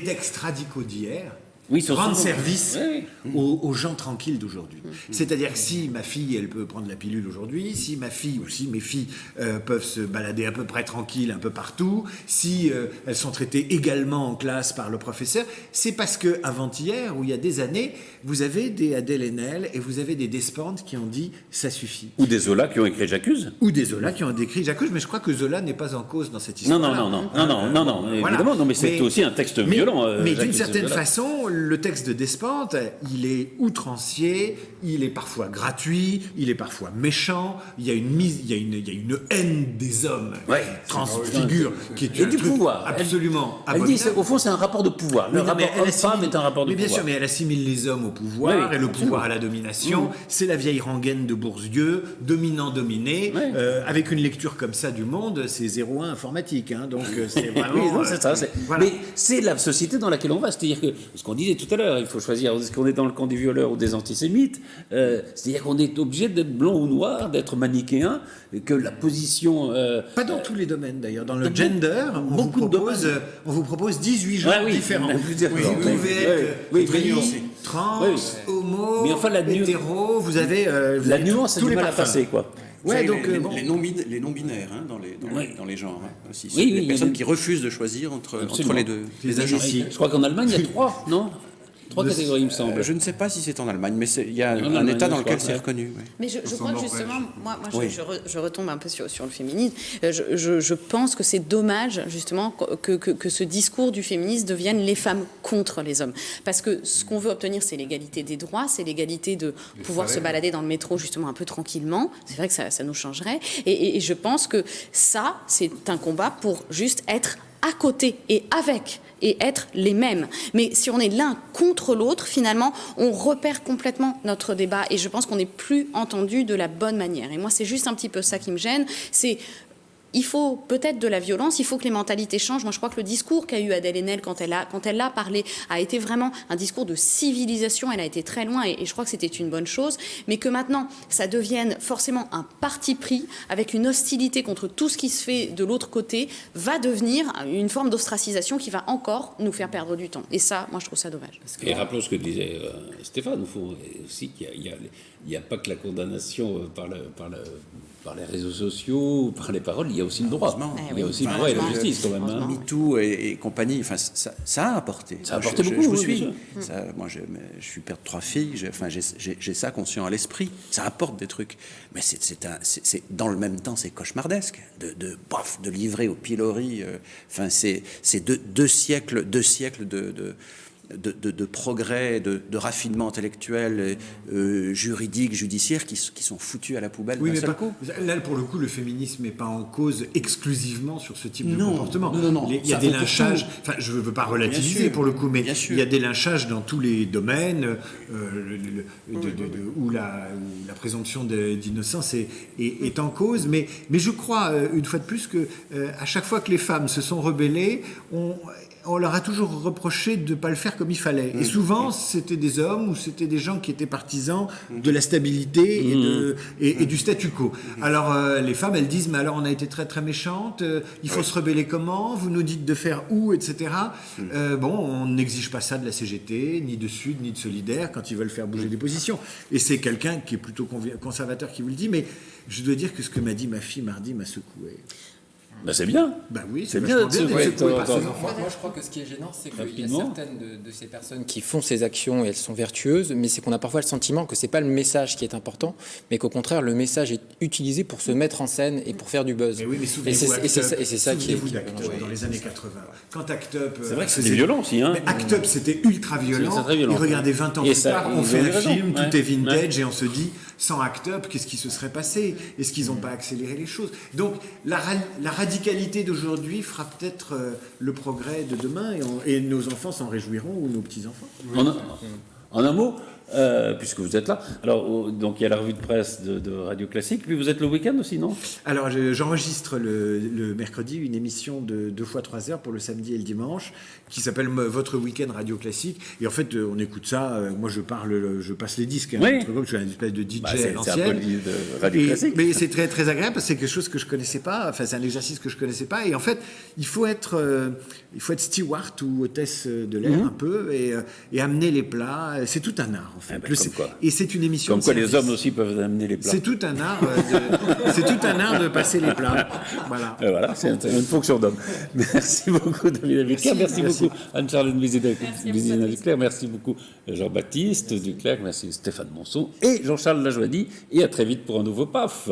textes radicaux d'hier, Oui, sont rendent souvent- service Oui. aux gens tranquilles d'aujourd'hui. C'est-à-dire que si ma fille, elle peut prendre la pilule aujourd'hui, si ma fille ou si mes filles peuvent se balader à peu près tranquilles un peu partout, si elles sont traitées également en classe par le professeur, c'est parce que avant-hier, ou il y a des années, vous avez des Adèle Haenel et vous avez des Despentes qui ont dit « ça suffit ». Ou des Zola qui ont écrit J'accuse. Ou des Zola qui ont décrit Jacques, mais je crois que Zola n'est pas en cause dans cette Non, histoire. non, évidemment, non, mais c'est aussi un texte violent. Mais d'une J'accuse certaine Zola. façon, le texte de Despentes, il est outrancier, il est parfois gratuit, il est parfois méchant, il y a une haine des hommes Ouais. qui transfigure, qui est Et un du truc pouvoir. absolument Elle dit, abominable. au fond, c'est un rapport de pouvoir. Le Oui, non, mais rapport elle homme-femme assimile- est un rapport de mais bien pouvoir. sûr, mais elle assimile les hommes au pouvoir Oui, et le absolument. pouvoir à la domination. C'est la vieille rengaine de Bourdieu, dominant-dominé. Oui. Avec une lecture comme ça du monde, c'est 0,1 informatique. Hein, donc c'est vraiment. Oui, non, c'est ça. voilà. Mais c'est la société dans laquelle on va. C'est-à-dire que, ce qu'on disait tout à l'heure, il faut choisir, est-ce qu'on est dans le camp des violeurs ou des antisémites? C'est-à-dire qu'on est obligé d'être blanc ou noir, d'être manichéen, et que la position... Pas dans tous les domaines d'ailleurs. Dans le gender, on vous propose 18 genres Ah oui, différents. on a plusieurs Vous genres, pouvez oui. être Oui, gris, oui. trans, Oui. homo, Mais enfin, hétéro, vous avez, La nuance a tous du les mal à parfums. passer, quoi. Ouais, Vous donc savez, bon. les non-binaires hein, dans les genres. Hein, aussi. Oui, les oui, personnes il y a- qui refusent de choisir entre Absolument. les deux. Les agésiques. Je crois qu'en Allemagne, il y a 3, non 3 catégories, il me semble. Je ne sais pas si c'est en Allemagne, mais il y a En un Allemagne, État dans je lequel crois, c'est ouais. reconnu. Ouais. Mais je crois que justement, moi Oui. je retombe un peu sur le féminisme. Je pense que c'est dommage justement que ce discours du féminisme devienne les femmes contre les hommes. Parce que ce qu'on veut obtenir, c'est l'égalité des droits, c'est l'égalité de pouvoir se balader dans le métro justement un peu tranquillement. C'est vrai que ça nous changerait. Et je pense que ça, c'est un combat pour juste être à côté et avec et être les mêmes. Mais si on est l'un contre l'autre, finalement, on repère complètement notre débat et je pense qu'on n'est plus entendu de la bonne manière. Et moi, c'est juste un petit peu ça qui me gêne. Il faut peut-être de la violence, il faut que les mentalités changent. Moi, je crois que le discours qu'a eu Adèle Haenel quand elle a parlé a été vraiment un discours de civilisation. Elle a été très loin et je crois que c'était une bonne chose. Mais que maintenant, ça devienne forcément un parti pris avec une hostilité contre tout ce qui se fait de l'autre côté va devenir une forme d'ostracisation qui va encore nous faire perdre du temps. Et ça, moi, je trouve ça dommage. Et rappelons ce que disait Stéphane, il faut aussi qu'il n'y a pas que la condamnation par par les réseaux sociaux, par les paroles, il y a aussi le droit. Heureusement. Il y a aussi le droit et la justice quand même. Hein. MeToo et compagnie, enfin, ça a apporté. Ça a apporté Je beaucoup, vous oui, suis. bien Moi, je suis père de 3 filles, j'ai ça conscient à l'esprit. Ça apporte des trucs. Mais c'est dans le même temps, c'est cauchemardesque de livrer au pilori. Enfin, c'est deux siècles de progrès, de raffinement intellectuel, juridique, judiciaire, qui sont foutus à la poubelle Oui, d'un mais seul coup. là, pour le coup, le féminisme n'est pas en cause exclusivement sur ce type de Non, comportement. non. Il y a Ça des vaut pour lynchages, tout. enfin, je ne veux pas relativiser sûr, pour le coup, mais bien sûr. il y a des lynchages dans tous les domaines où la présomption d'innocence est en cause. Mais je crois, une fois de plus, que à chaque fois que les femmes se sont rebellées, on leur a toujours reproché de ne pas le faire comme il fallait. Et souvent, c'était des hommes ou c'était des gens qui étaient partisans de la stabilité et du statu quo. Alors, les femmes, elles disent, mais alors on a été très très méchantes, il faut se rebeller comment, vous nous dites de faire où, etc. Bon, on n'exige pas ça de la CGT, ni de Sud, ni de Solidaire, quand ils veulent faire bouger les positions. Et c'est quelqu'un qui est plutôt conservateur qui vous le dit, mais je dois dire que ce que m'a dit ma fille mardi m'a secoué. Ben, c'est bien. Ben oui, C'est bien vachement d'être d'être secoué secoué par de temps ses en enfants. Moi, je crois que ce qui est gênant, c'est qu'il y a Rapidement. certaines de ces personnes qui font ces actions et elles sont vertueuses, mais c'est qu'on a parfois le sentiment que c'est pas le message qui est important, mais qu'au contraire, le message est utilisé pour se mettre en scène et pour faire du buzz. Mais oui, mais et souvenez-vous c'est Act Up. ça qui est. Souvenez-vous d'Act Up dans les années 80. Quand Act Up. C'est vrai que c'était violent aussi. Hein. Mais Act Up, c'était ultra violent. C'est très violent. Et regardez, 20 ans Et plus ça, tard, on ils fait ont un raison. film, Ouais. tout est vintage, et on se dit, sans Act Up, qu'est-ce qui se serait passé? Est-ce qu'ils n'ont pas accéléré les choses? Donc, la radicalité d'aujourd'hui fera peut-être le progrès de demain, et nos enfants s'en réjouiront, ou nos petits-enfants. En un mot, puisque vous êtes là, alors donc il y a la revue de presse de Radio Classique, puis vous êtes le week-end aussi, non? Alors, j'enregistre le mercredi une émission de 2 fois 3 heures pour le samedi et le dimanche, qui s'appelle Votre Week-end Radio Classique. Et en fait, on écoute ça. Moi, je passe les disques. Hein, Oui. je suis une espèce de DJ Bah, à c'est un l'ancienne. peu de Radio Classique. Mais c'est très, très agréable parce que c'est quelque chose que je connaissais pas. Enfin, c'est un exercice que je connaissais pas. Et en fait, il faut être steward ou hôtesse de l'air un peu et amener les plats. C'est tout un art, en fait. Ah ben, comme quoi. Et c'est une émission. Comme quoi de les service. hommes aussi peuvent amener les plats. C'est tout un art. C'est tout un art de passer les plats. Voilà. Voilà, c'est une fonction d'homme. Merci beaucoup, David Abicard. Merci beaucoup, Anne-Charlotte Duclerc. Merci beaucoup, Jean-Baptiste Duclerc. Merci, Stéphane Monson et Jean-Charles Lajoie. Et à très vite pour un nouveau PAF.